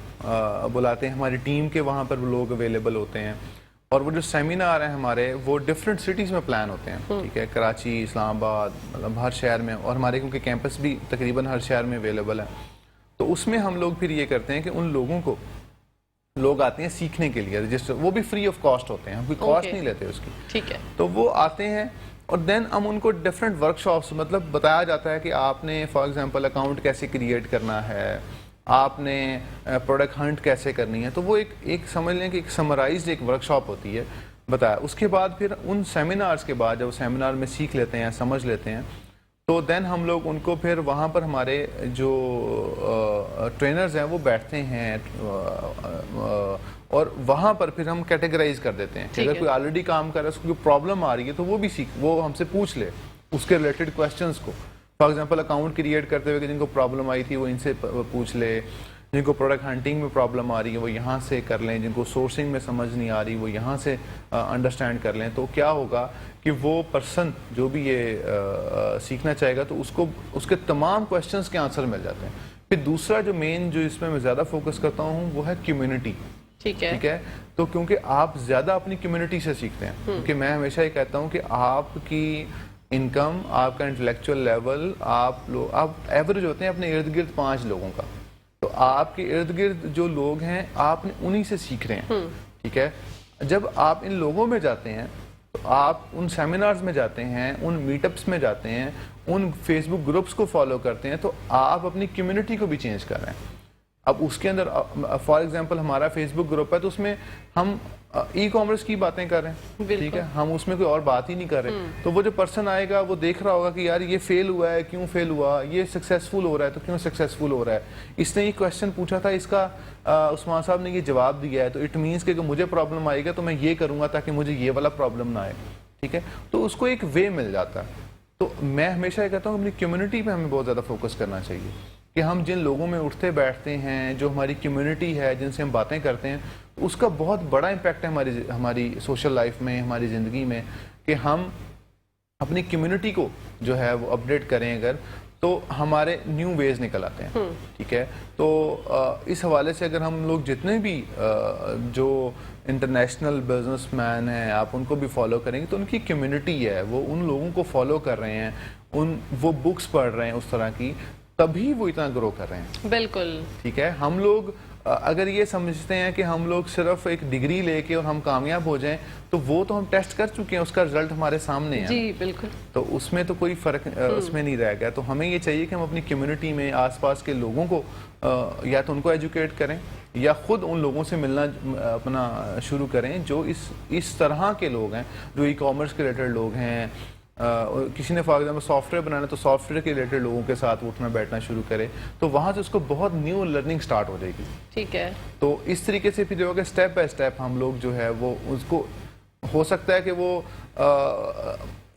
बुलाते हैं, हमारी टीम के वहाँ पर लोग अवेलेबल होते हैं, और वो जो सेमिनार हैं हमारे वो डिफरेंट सिटीज़ में प्लान होते हैं, ठीक है, कराची, इस्लामाबाद, मतलब हर शहर में, और हमारे क्योंकि कैंपस भी तकरीबन हर शहर में अवेलेबल है, तो उसमें हम लोग फिर ये करते हैं कि उन लोगों को, लोग आते हैं सीखने के लिए, रजिस्टर, वो भी फ्री ऑफ कॉस्ट होते हैं, हम कोई कॉस्ट नहीं लेते उसकी, ठीक है। तो वो आते हैं और देन हम उनको डिफरेंट वर्कशॉप्स, मतलब बताया जाता है कि आपने फॉर एग्जांपल अकाउंट कैसे क्रिएट करना है, आपने प्रोडक्ट हंट कैसे करनी है, तो वो एक समझ लें कि एक समराइज्ड एक वर्कशॉप होती है, बताया। उसके बाद फिर उन सेमिनार्स के बाद जब सेमिनार में सीख लेते हैं, समझ लेते हैं, तो देन हम लोग उनको फिर वहाँ पर हमारे जो ट्रेनर्स हैं वो बैठते हैं और वहाँ पर फिर हम कैटेगराइज कर देते हैं कि अगर कोई ऑलरेडी काम कर रहा है, उसको कोई प्रॉब्लम आ रही है, तो वो भी वो हमसे पूछ ले उसके रिलेटेड क्वेश्चंस को। फॉर एग्जांपल अकाउंट क्रिएट करते हुए जिनको प्रॉब्लम आई थी वो इनसे पूछ ले, जिनको प्रोडक्ट हंटिंग में प्रॉब्लम आ रही है वो यहाँ से कर लें, जिनको सोर्सिंग में समझ नहीं आ रही वो यहाँ से अंडरस्टैंड कर लें। तो क्या होगा कि वो पर्सन जो भी ये सीखना चाहेगा तो उसको उसके तमाम क्वेश्चंस के आंसर मिल जाते हैं। फिर दूसरा जो मेन जो इसमें मैं ज़्यादा फोकस करता हूँ वो है कम्युनिटी। ठीक है, तो क्योंकि आप ज़्यादा अपनी कम्युनिटी से सीखते हैं, क्योंकि मैं हमेशा ये कहता हूँ कि आपकी इनकम, आपका इंटेलेक्चुअल लेवल, आप एवरेज होते हैं अपने इर्द गिर्द 5 लोगों का, तो आपके इर्द गिर्द जो लोग हैं आपने उन्हीं से सीख रहे हैं, ठीक है। जब आप इन लोगों में जाते हैं तो आप उन सेमिनार्स में जाते हैं, उन मीटअप्स में जाते हैं, उन फेसबुक ग्रुप्स को फॉलो करते हैं, तो आप अपनी कम्युनिटी को भी चेंज कर रहे हैं। अब उसके अंदर फॉर एग्जांपल हमारा फेसबुक ग्रुप है तो उसमें हम ई कॉमर्स की बातें कर रहे हैं, ठीक है, हम उसमें कोई और बात ही नहीं कर रहे। तो वो जो पर्सन आएगा वो देख रहा होगा कि यार ये फेल हुआ है, क्यों फेल हुआ, ये सक्सेसफुल हो रहा है तो क्यों सक्सेसफुल हो रहा है, इसने ये क्वेश्चन पूछा था, इसका उस्मान साहब ने ये जवाब दिया है, तो इट मीन्स कि मुझे प्रॉब्लम आएगा तो मैं ये करूँगा ताकि मुझे ये वाला प्रॉब्लम ना आए, ठीक है। तो उसको एक वे मिल जाता है। तो मैं हमेशा ये कहता हूँ अपनी कम्युनिटी पे हमें बहुत ज़्यादा फोकस करना चाहिए कि हम जिन लोगों में उठते बैठते हैं, जो हमारी कम्युनिटी है, जिनसे हम बातें करते हैं, उसका बहुत बड़ा इम्पैक्ट है हमारी सोशल लाइफ में, हमारी ज़िंदगी में, कि हम अपनी कम्युनिटी को जो है वो अपडेट करें अगर, तो हमारे न्यू वेज निकल आते हैं, ठीक है। तो इस हवाले से अगर हम लोग जितने भी जो इंटरनेशनल बिजनेसमैन हैं आप उनको भी फॉलो करेंगे तो उनकी कम्युनिटी है वो उन लोगों को फॉलो कर रहे हैं, वो बुक्स पढ़ रहे हैं उस तरह की, तभी वो इतना ग्रो कर रहे हैं। बिल्कुल, ठीक है। हम लोग अगर ये समझते हैं कि हम लोग सिर्फ एक डिग्री लेके और हम कामयाब हो जाएं, तो वो तो हम टेस्ट कर चुके हैं, उसका रिजल्ट हमारे सामने है जी, बिल्कुल। तो उसमें तो कोई फर्क उसमें नहीं रह गया। तो हमें ये चाहिए कि हम अपनी कम्युनिटी में आसपास के लोगों को या तो उनको एजुकेट करें या खुद उन लोगों से मिलना अपना शुरू करें जो इस तरह के लोग हैं, जो ई कॉमर्स के रिलेटेड लोग हैं। किसी ने फॉर एग्जाम्पल सॉफ्टवेयर बनाना तो सॉफ्टवेयर के रिलेटेड लोगों के साथ उठना बैठना शुरू करे, तो वहाँ से उसको बहुत न्यू लर्निंग स्टार्ट हो जाएगी, ठीक है। तो इस तरीके से फिर जो है स्टेप बाय स्टेप हम लोग जो है वो उसको हो सकता है कि वो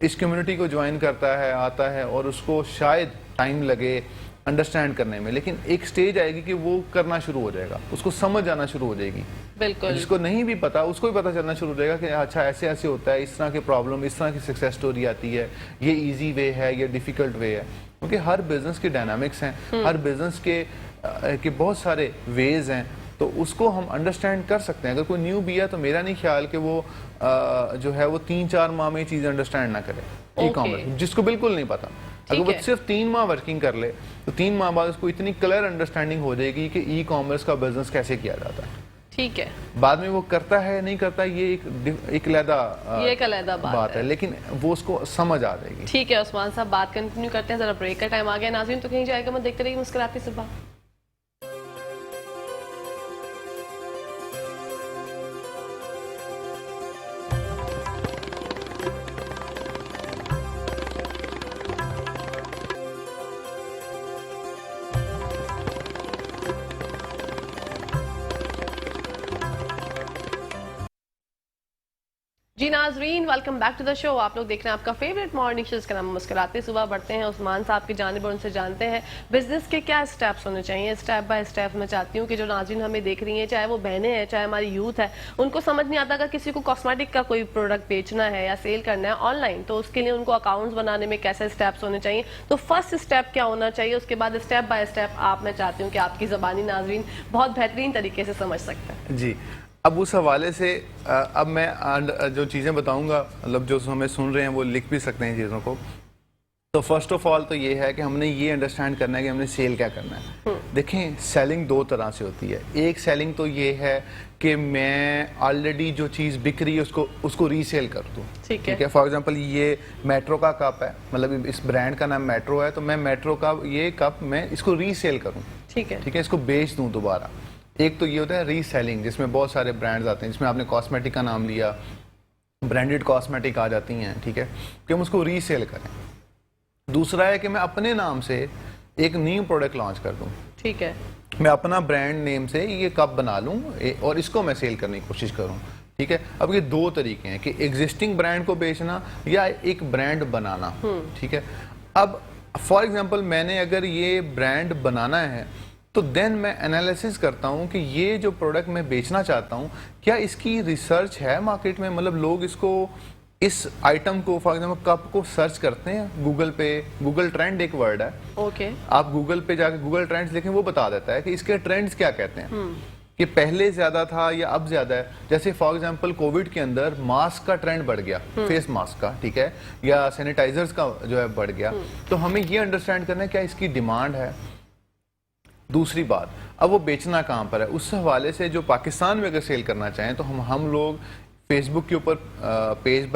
इस कम्युनिटी को ज्वाइन करता है, आता है, और उसको शायद टाइम लगे अंडरस्टैंड करने में, लेकिन एक स्टेज आएगी कि वो करना शुरू हो जाएगा, उसको समझ आना शुरू हो जाएगी। बिल्कुल। जिसको नहीं भी पता उसको भी पता चलना शुरू हो जाएगा कि अच्छा ऐसे ऐसे होता है, इस तरह के प्रॉब्लम, इस तरह की सक्सेस स्टोरी आती है, ये इजी वे है, ये डिफिकल्ट वे है, क्योंकि हर बिजनेस के डायनामिक्स हैं, हर बिजनेस के बहुत सारे वेज हैं, तो उसको हम अंडरस्टैंड कर सकते हैं। अगर कोई न्यू भी है तो मेरा नहीं ख्याल कि वो जो है वो 3-4 माह में चीज़ अंडरस्टैंड ना करे ई कॉमर्स, जिसको बिल्कुल नहीं पता। अगर वो सिर्फ 3 माह वर्किंग कर ले तो 3 माह बाद उसको इतनी क्लियर अंडरस्टैंडिंग हो जाएगी कि ई कॉमर्स का बिजनेस कैसे किया जाता है। ठीक है, बाद में वो करता है नहीं करता ये एक अलग बात है, लेकिन वो उसको समझ आ जाएगी। ठीक है उस्मान साहब, बात कंटिन्यू करते हैं, जरा ब्रेक का टाइम आ गया नाज़रीन, तो कहीं जाएगा मत, देखते रहिए मुस्कुराते सुबह। जी नाजरीन, welcome back to the show. आप लोग देख रहे हैं आपका फेवरेट मॉर्निंग शो, जिसका नाम मुस्कुराते सुबह। बढ़ते हैं उस्मान साहब की जानिब और उनसे जानते हैं बिजनेस के क्या स्टेप्स होने चाहिए, स्टेप बाय स्टेप। मैं चाहती हूँ कि जो नाजरीन हमें देख रही हैं, चाहे वो बहनें हैं चाहे हमारी यूथ है, उनको समझ नहीं आता अगर किसी को कॉस्मेटिक का कोई प्रोडक्ट बेचना है या सेल करना है ऑनलाइन, तो उसके लिए उनको अकाउंट्स बनाने में कैसे स्टेप्स होने चाहिए, तो फर्स्ट स्टेप क्या होना चाहिए, उसके बाद स्टेप बाय स्टेप आप, मैं चाहती हूँ कि आपकी ज़बानी नाजरीन बहुत बेहतरीन तरीके से समझ सकते हैं। जी, अब उस हवाले से अब मैं जो चीज़ें बताऊंगा, मतलब जो हमें सुन रहे हैं वो लिख भी सकते हैं चीज़ों को। तो फर्स्ट ऑफ ऑल तो ये है कि हमने ये अंडरस्टैंड करना है कि हमने सेल क्या करना है। देखें, सेलिंग दो तरह से होती है। एक सेलिंग तो ये है कि मैं ऑलरेडी जो चीज़ बिक रही है उसको रीसेल कर दूँ। ठीक है, फॉर एग्जांपल ये मेट्रो का कप है, मतलब इस ब्रांड का नाम मेट्रो है, तो मैं मेट्रो का ये कप मैं इसको रीसेल करूँ। ठीक है, इसको बेच दूँ दोबारा। एक तो ये होता है रीसेलिंग, जिसमें बहुत सारे ब्रांड्स आते हैं, जिसमें आपने कॉस्मेटिक का नाम लिया, ब्रांडेड कॉस्मेटिक आ जाती हैं, ठीक है, कि हम उसको रीसेल करें। दूसरा है कि मैं अपने नाम से एक न्यू प्रोडक्ट लॉन्च कर दूं। ठीक है, मैं अपना ब्रांड नेम से ये कप बना लूं और इसको मैं सेल करने की कोशिश करूं। ठीक है, अब ये दो तरीके हैं कि एग्जिस्टिंग ब्रांड को बेचना या एक ब्रांड बनाना। ठीक है, अब फॉर एग्जांपल मैंने अगर ये ब्रांड बनाना है तो देन मैं एनालिसिस करता हूँ कि ये जो प्रोडक्ट मैं बेचना चाहता हूँ, क्या इसकी रिसर्च है मार्केट में, मतलब लोग इसको, इस आइटम को, फॉर एग्जांपल कप को सर्च करते हैं गूगल पे। गूगल ट्रेंड एक वर्ड है, ओके, आप गूगल पे जाके गूगल ट्रेंड्स लिखें, वो बता देता है कि इसके ट्रेंड्स क्या कहते हैं, कि पहले ज्यादा था या अब ज्यादा है। जैसे फॉर एग्जांपल कोविड के अंदर मास्क का ट्रेंड बढ़ गया, फेस मास्क का, ठीक है, या सैनिटाइजर्स का जो है बढ़ गया, तो हमें ये अंडरस्टैंड करना है क्या इसकी डिमांड है। दूसरी बात, अब वो बेचना कहाँ पर है, उस हवाले से जो पाकिस्तान में अगर सेल करना चाहें तो हम लोग फेसबुक के ऊपर पेज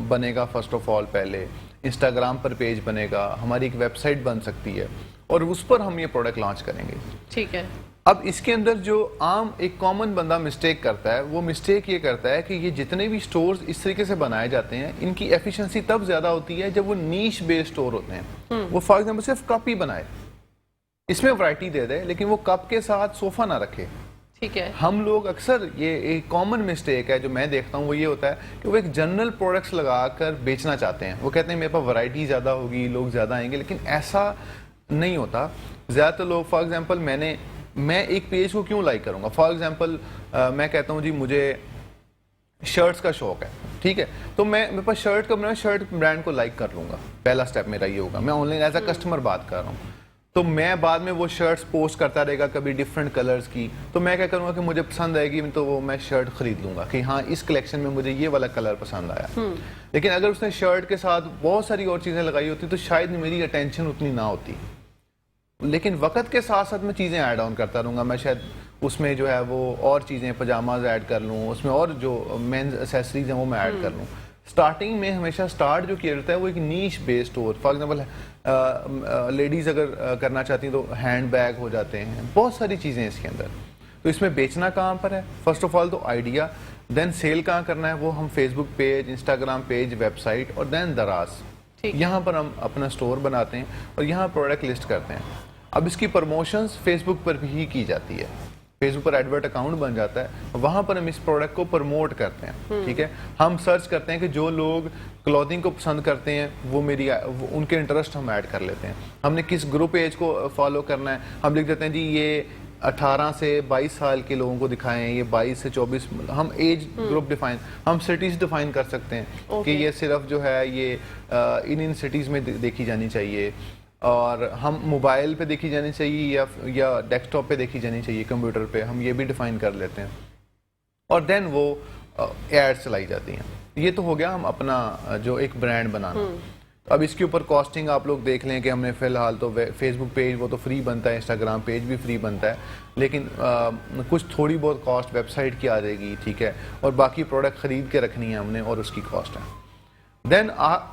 बनेगा फर्स्ट ऑफ ऑल, पहले इंस्टाग्राम पर पेज बनेगा, हमारी एक वेबसाइट बन सकती है और उस पर हम ये प्रोडक्ट लॉन्च करेंगे। ठीक है, अब इसके अंदर जो आम एक कॉमन बंदा मिस्टेक करता है, वो मिस्टेक ये करता है कि ये जितने भी स्टोर्स इस तरीके से बनाए जाते हैं, इनकी एफिशिएंसी तब ज्यादा होती है जब वो नीश बेस्ड स्टोर होते हैं। वो फॉर एग्जाम्पल सिर्फ कप ही बनाए, इसमें वैरायटी दे दे, लेकिन वो कप के साथ सोफा ना रखे। ठीक है, हम लोग अक्सर, ये एक कॉमन मिस्टेक है जो मैं देखता हूँ, वो ये होता है कि वो एक जनरल प्रोडक्ट्स लगाकर बेचना चाहते हैं। वो कहते हैं मेरे पास वैरायटी ज़्यादा होगी, लोग ज़्यादा आएंगे, लेकिन ऐसा नहीं होता। ज़्यादातर लोग, फॉर एग्जांपल मैं एक पेज को क्यों लाइक करूँगा, फॉर एग्जांपल मैं कहता हूँ जी मुझे शर्ट्स का शौक है, ठीक है, तो मेरे पास शर्ट का बनाया, शर्ट ब्रांड को लाइक कर लूँगा। पहला स्टेप मेरा ये होगा, मैं ऑनलाइन एज अ कस्टमर बात कर रहा हूँ, तो मैं बाद में वो शर्ट्स पोस्ट करता रहेगा कभी डिफरेंट कलर्स की, तो मैं क्या करूँगा कि मुझे पसंद आएगी तो वो मैं शर्ट खरीद लूँगा कि हाँ इस कलेक्शन में मुझे ये वाला कलर पसंद आया। लेकिन अगर उसने शर्ट के साथ बहुत सारी और चीज़ें लगाई होती तो शायद मेरी अटेंशन उतनी ना होती। लेकिन वक्त के साथ साथ मैं चीज़ें ऐड ऑन करता रहूँगा, मैं शायद उसमें जो है वो और चीज़ें, पजामाज ऐड कर लूँ, उसमें और जो मेंस एसेसरीज हैं वो मैं ऐड कर लूँ। स्टार्टिंग में हमेशा स्टार्ट जो किया जाता है वो एक niche based store, for example ladies अगर करना चाहती हैं तो हैंड बैग हो जाते हैं, बहुत सारी चीज़ें इसके अंदर। तो इसमें बेचना कहाँ पर है, फर्स्ट ऑफ ऑल तो आइडिया, देन सेल कहाँ करना है, वो हम Facebook page, Instagram page, website और देन दराज, यहाँ पर हम अपना स्टोर बनाते हैं और यहाँ प्रोडक्ट लिस्ट करते हैं। अब इसकी प्रमोशंस फेसबुक पर भी की जाती है, फेसबुक पर एडवर्ट अकाउंट बन जाता है, वहां पर हम इस प्रोडक्ट को प्रमोट करते हैं। ठीक है, हम सर्च करते हैं कि जो लोग क्लॉथिंग को पसंद करते हैं वो उनके इंटरेस्ट हम ऐड कर लेते हैं। हमने किस ग्रुप एज को फॉलो करना है, हम लिख देते हैं जी ये 18 से 22 साल के लोगों को दिखाएं, ये 22 से 24, हम एज ग्रुप डिफाइन, हम सिटीज डिफाइन कर सकते हैं कि ये सिर्फ जो है ये इन सिटीज में देखी जानी चाहिए, और हम मोबाइल पे देखी जानी चाहिए या डेस्कटॉप पे देखी जानी चाहिए, कंप्यूटर पे, हम ये भी डिफाइन कर लेते हैं और देन वो एड्स चलाई जाती हैं। ये तो हो गया हम अपना जो एक ब्रांड बनाना। अब इसके ऊपर कॉस्टिंग आप लोग देख लें कि हमने फिलहाल तो फेसबुक पेज वो तो फ्री बनता है, इंस्टाग्राम पेज भी फ्री बनता है, लेकिन कुछ थोड़ी बहुत कॉस्ट वेबसाइट की आ जाएगी, ठीक है, और बाकी प्रोडक्ट ख़रीद के रखनी है हमने और उसकी कॉस्ट है। देन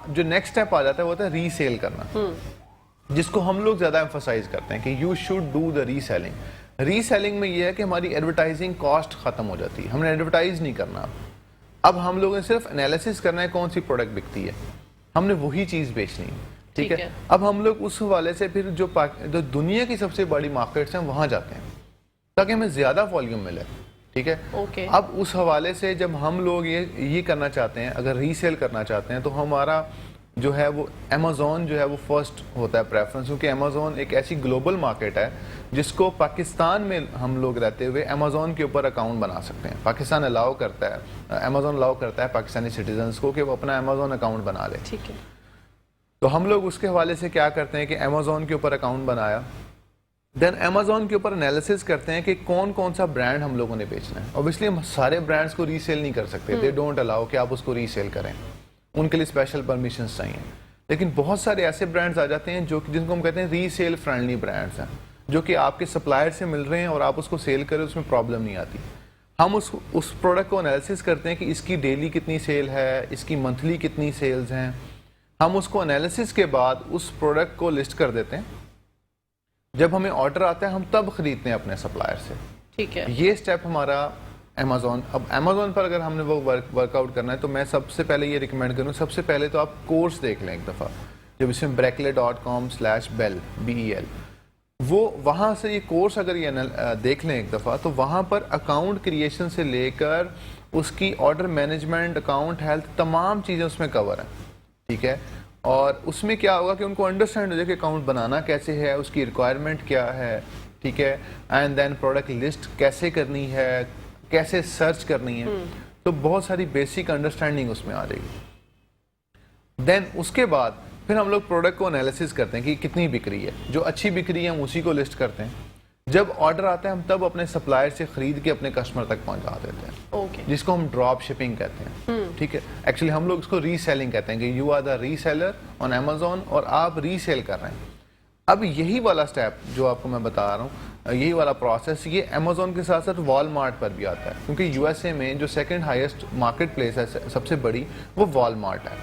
जो नेक्स्ट स्टेप आ जाता है वो होता है रीसेल करना, जिसको हम लोग ज़्यादा एम्फोसाइज करते हैं कि you should do the reselling. Reselling में ये है कि हमारी एडवर्टाइजिंग कॉस्ट ख़त्म हो जाती है, हमने एडवर्टाइज नहीं करना। अब हम लोगों ने सिर्फ एनालिसिस करना है कौन सी प्रोडक्ट बिकती है, हमने वही चीज़ बेचनी है, ठीक है। अब हम लोग उस हवाले से फिर जो दुनिया की सबसे बड़ी मार्केट्स हैं वहाँ जाते हैं ताकि हमें ज़्यादा वॉल्यूम मिले, ठीक है। अब उस हवाले से जब हम लोग ये करना चाहते हैं, अगर रीसेल करना चाहते हैं, तो हमारा जो है वो अमेज़ॉन जो है वो फर्स्ट होता है प्रेफरेंस, क्योंकि अमेज़ॉन एक ऐसी ग्लोबल मार्केट है जिसको पाकिस्तान में हम लोग रहते हुए अमेज़ॉन के ऊपर अकाउंट बना सकते हैं। पाकिस्तान अलाउ करता है, अमेज़ॉन अलाउ करता है पाकिस्तानी सिटीजन्स को कि वो अपना अमेज़ॉन अकाउंट बना ले, ठीक है। तो हम लोग उसके हवाले से क्या करते हैं कि अमेज़ॉन के ऊपर अकाउंट बनाया, देन अमेज़ॉन के ऊपर एनालिसिस करते हैं कि कौन कौन सा ब्रांड हम लोगों ने बेचना है। ऑब्वियसली हम सारे ब्रांड्स को रीसेल नहीं कर सकते, दे डोंट अलाउ कि आप उसको रीसेल करें, उनके लिए स्पेशल परमिशंस चाहिए। लेकिन बहुत सारे ऐसे ब्रांड्स आ जाते हैं जो जिनको हम कहते हैं रीसेल फ्रेंडली ब्रांड्स हैं, जो कि आपके सप्लायर से मिल रहे हैं और आप उसको सेल करें, उसमें प्रॉब्लम नहीं आती। हम उस प्रोडक्ट को एनालिसिस करते हैं कि इसकी डेली कितनी सेल है, इसकी मंथली कितनी सेल्स हैं। हम उसको एनालिसिस के बाद उस प्रोडक्ट को लिस्ट कर देते हैं। जब हमें ऑर्डर आता है हम तब खरीदते हैं अपने सप्लायर से, ठीक है। ये स्टेप हमारा अमेज़ॉन। अब अमेज़ॉन पर अगर हमने वो वर्कआउट करना है तो मैं सबसे पहले ये रिकमेंड करूँ, सबसे पहले तो आप कोर्स देख लें एक दफ़ा, जब इसमें brakle.com/bell BEL, वो वहाँ से ये कोर्स अगर ये देख लें एक दफ़ा, तो वहाँ पर अकाउंट क्रिएशन से लेकर उसकी ऑर्डर मैनेजमेंट, अकाउंट हेल्थ, तमाम चीज़ें उसमें कवर हैं, ठीक है। और उसमें क्या होगा कि उनको अंडरस्टैंड हो जाए कि अकाउंट बनाना कैसे है, उसकी रिक्वायरमेंट क्या है, ठीक है, एंड देन प्रोडक्ट लिस्ट कैसे करनी है, कैसे सर्च करनी है, तो बहुत सारी बेसिक अंडरस्टैंडिंग उसमें आ जाएगी। देन उसके बाद फिर हम लोग प्रोडक्ट को एनालिसिस करते हैं कि कितनी बिक रही है, जो अच्छी बिक रही है हम उसी को लिस्ट करते हैं। जब ऑर्डर आता है हम तब अपने सप्लायर से खरीद के अपने कस्टमर तक पहुंचा देते हैं, जिसको हम ड्रॉप शिपिंग कहते हैं, ठीक है। एक्चुअली हम लोग इसको रीसेलिंग कहते हैं कि you are the reseller on Amazon और आप रीसेल कर रहे हैं। अब यही वाला स्टेप जो आपको मैं बता रहा हूँ, यही वाला प्रोसेस, ये अमेज़ॉन के साथ साथ वॉलमार्ट पर भी आता है, क्योंकि यूएसए में जो सेकंड हाईएस्ट मार्केट प्लेस है सबसे बड़ी, वो वॉलमार्ट है,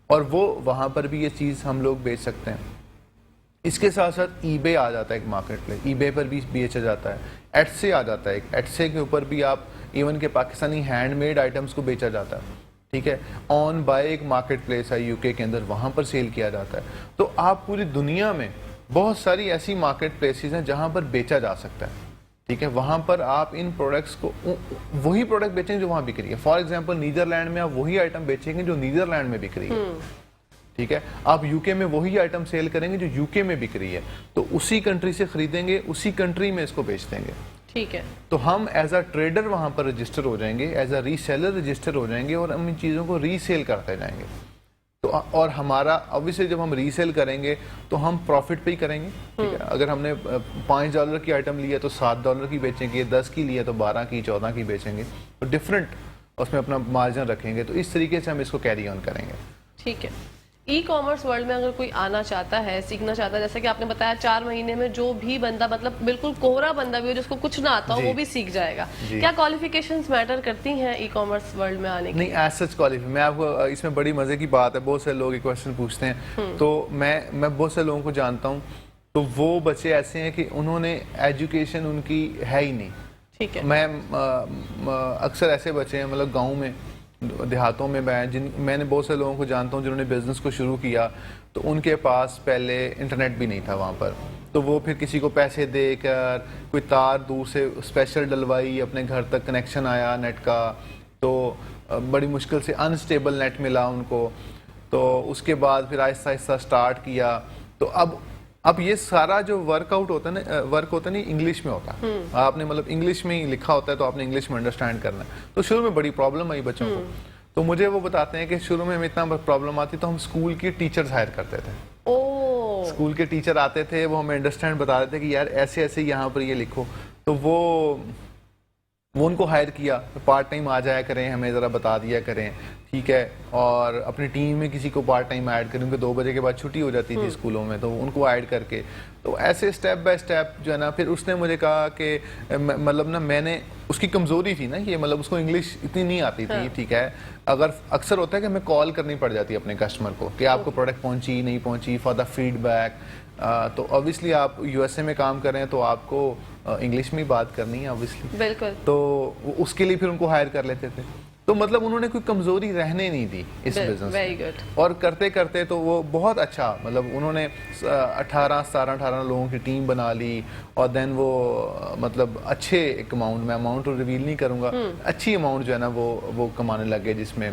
और वो वहाँ पर भी ये चीज़ हम लोग बेच सकते हैं। इसके साथ साथ ईबे आ जाता है एक मार्केट प्लेस, ईबे पर भी बेचा जाता है। एटसे आ जाता है एक, एटसे के ऊपर भी आप इवन के पाकिस्तानी हैंडमेड आइटम्स को बेचा जाता है, ठीक है। ऑन बाय एक मार्केट प्लेस है यूके के अंदर, वहाँ पर सेल किया जाता है। तो आप पूरी दुनिया में बहुत सारी ऐसी मार्केट प्लेसेस हैं जहाँ पर बेचा जा सकता है, ठीक है। वहाँ पर आप इन प्रोडक्ट्स को, वही प्रोडक्ट बेचेंगे जो वहाँ बिक रही है। फॉर एग्जांपल नीदरलैंड में आप वही आइटम बेचेंगे जो नीदरलैंड में बिक रही है, ठीक है। आप यूके में वही आइटम सेल करेंगे जो यूके में बिक रही है, तो उसी कंट्री से खरीदेंगे, उसी कंट्री में इसको बेच देंगे, ठीक है। तो हम एज अ ट्रेडर वहाँ पर रजिस्टर हो जाएंगे, एज अ रीसेलर रजिस्टर हो जाएंगे, और हम इन चीज़ों को रीसेल करते जाएंगे। तो और हमारा ऑब्वियसली जब हम रीसेल करेंगे तो हम प्रॉफिट पे ही करेंगे, ठीक है। अगर हमने $5 की आइटम ली है तो $7 की बेचेंगे, 10 की ली है तो 12 की, 14 की बेचेंगे, तो डिफरेंट उसमें अपना मार्जिन रखेंगे। तो इस तरीके से हम इसको कैरी ऑन करेंगे, ठीक है। ई कॉमर्स वर्ल्ड में अगर कोई आना चाहता है, सीखना चाहता है, जैसे कि आपने बताया 4 महीने में जो भी बंदा, मतलब बिल्कुल कोहरा बंदा भी हो जिसको कुछ ना आता हो, वो भी सीख जाएगा, क्या क्वालिफिकेशंस मैटर करती हैं ई कॉमर्स वर्ल्ड में आने की? नहीं, एज सच क्वालिफिकेशन, मैं आपको इसमें बड़ी मजे की बात है, बहुत से लोग ये क्वेश्चन पूछते हैं, तो मैं बहुत से लोगों को जानता हूँ, तो वो बच्चे ऐसे हैं कि उन्होंने एजुकेशन उनकी है ही नहीं, ठीक है। मैं अक्सर ऐसे बच्चे हैं, मतलब गाँव में, देहातों में, मैंने बहुत से लोगों को जानता हूँ जिन्होंने बिज़नेस को शुरू किया तो उनके पास पहले इंटरनेट भी नहीं था वहाँ पर, तो वो फिर किसी को पैसे देकर कोई तार दूर से स्पेशल डलवाई, अपने घर तक कनेक्शन आया नेट का, तो बड़ी मुश्किल से अनस्टेबल नेट मिला उनको, तो उसके बाद फिर आहिस्ता आहिस्ता स्टार्ट किया। तो अब ये सारा जो वर्कआउट होता है ना, वर्क होता है ना, इंग्लिश में होता है, आपने मतलब इंग्लिश में ही लिखा होता है, तो आपने इंग्लिश में अंडरस्टैंड करना है। तो शुरू में बड़ी प्रॉब्लम आई बच्चों को, तो मुझे वो बताते हैं कि शुरू में हमें इतना प्रॉब्लम आती तो हम स्कूल के टीचर्स हायर करते थे। स्कूल के टीचर आते थे, वो हमें अंडरस्टैंड बता देते कि यार ऐसे ऐसे यहाँ पर ये लिखो, तो वो वो उनको हायर किया, पार्ट टाइम आ जाया करें, हमें ज़रा बता दिया करें, ठीक है, और अपनी टीम में किसी को पार्ट टाइम ऐड करें, उनके 2 बजे के बाद छुट्टी हो जाती थी स्कूलों में, तो उनको ऐड करके, तो ऐसे स्टेप बाय स्टेप जो है ना, फिर उसने मुझे कहा कि मतलब ना, मैंने उसकी कमज़ोरी थी ना ये, मतलब उसको इंग्लिश इतनी नहीं आती थी, ठीक है, अगर अक्सर होता है कि हमें कॉल करनी पड़ जाती है अपने कस्टमर को कि आपको प्रोडक्ट पहुंची नहीं पहुंची, फॉर द फीडबैक, तो ऑब्वियसली आप यूएसए में काम कर रहे हैं तो आपको इंग्लिश में ही बात करनी है ऑब्वियसली, बिल्कुल, तो उसके लिए फिर उनको हायर कर लेते थे। तो मतलब उन्होंने कोई कमजोरी रहने नहीं दी इस बिजनेस वेरी गुड। और करते करते तो वो बहुत अच्छा, मतलब उन्होंने 18 लोगों की टीम बना ली, और देन वो मतलब अच्छे एक अमाउंट, मैं अमाउंट तो रिवील नहीं करूंगा, अच्छी अमाउंट जो है ना वो कमाने लगे, जिसमें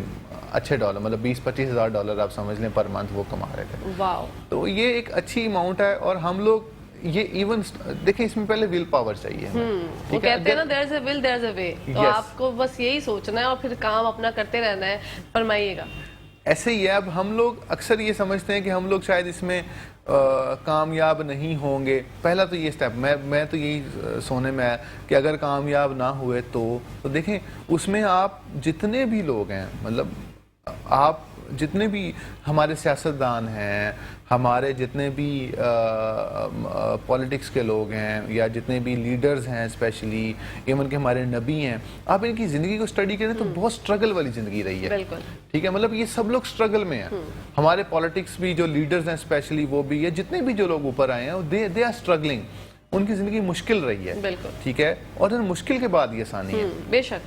अच्छे डॉलर, मतलब 20-25 हज़ार डॉलर आप समझ लें पर मंथ वो कमा रहे थे। वाओ। तो ये एक अच्छी अमाउंट है, और हम लोग ये इवन देखिए, इसमें पहले विल पावर चाहिए। वो कहते हैं ना, there is a will there is a way, तो Yes. आपको बस यही सोचना है और फिर काम अपना करते रहना है। फरमाइएगा। ऐसे ही है, अब हम लोग अक्सर ये समझते हैं कि हम लोग शायद इसमें कामयाब नहीं होंगे। पहला तो ये स्टेप, मैं तो यही सोने में है कि अगर कामयाब ना हुए तो देखें, उसमें आप जितने भी लोग हैं, मतलब आप जितने भी हमारे सियासतदान हैं, हमारे जितने भी पॉलिटिक्स के लोग हैं, या जितने भी लीडर्स हैं, स्पेशली इवन के हमारे नबी हैं, आप इनकी ज़िंदगी को स्टडी करें तो बहुत स्ट्रगल वाली ज़िंदगी रही है। बिल्कुल, ठीक है, मतलब ये सब लोग स्ट्रगल में हैं। हमारे पॉलिटिक्स भी जो लीडर्स हैं स्पेशली, वो भी है, जितने भी जो लोग ऊपर आए हैं, दे आर स्ट्रगलिंग, उनकी ज़िंदगी मुश्किल रही है। बिल्कुल, ठीक है, और फिर मुश्किल के बाद ये आसानी है। बेशक।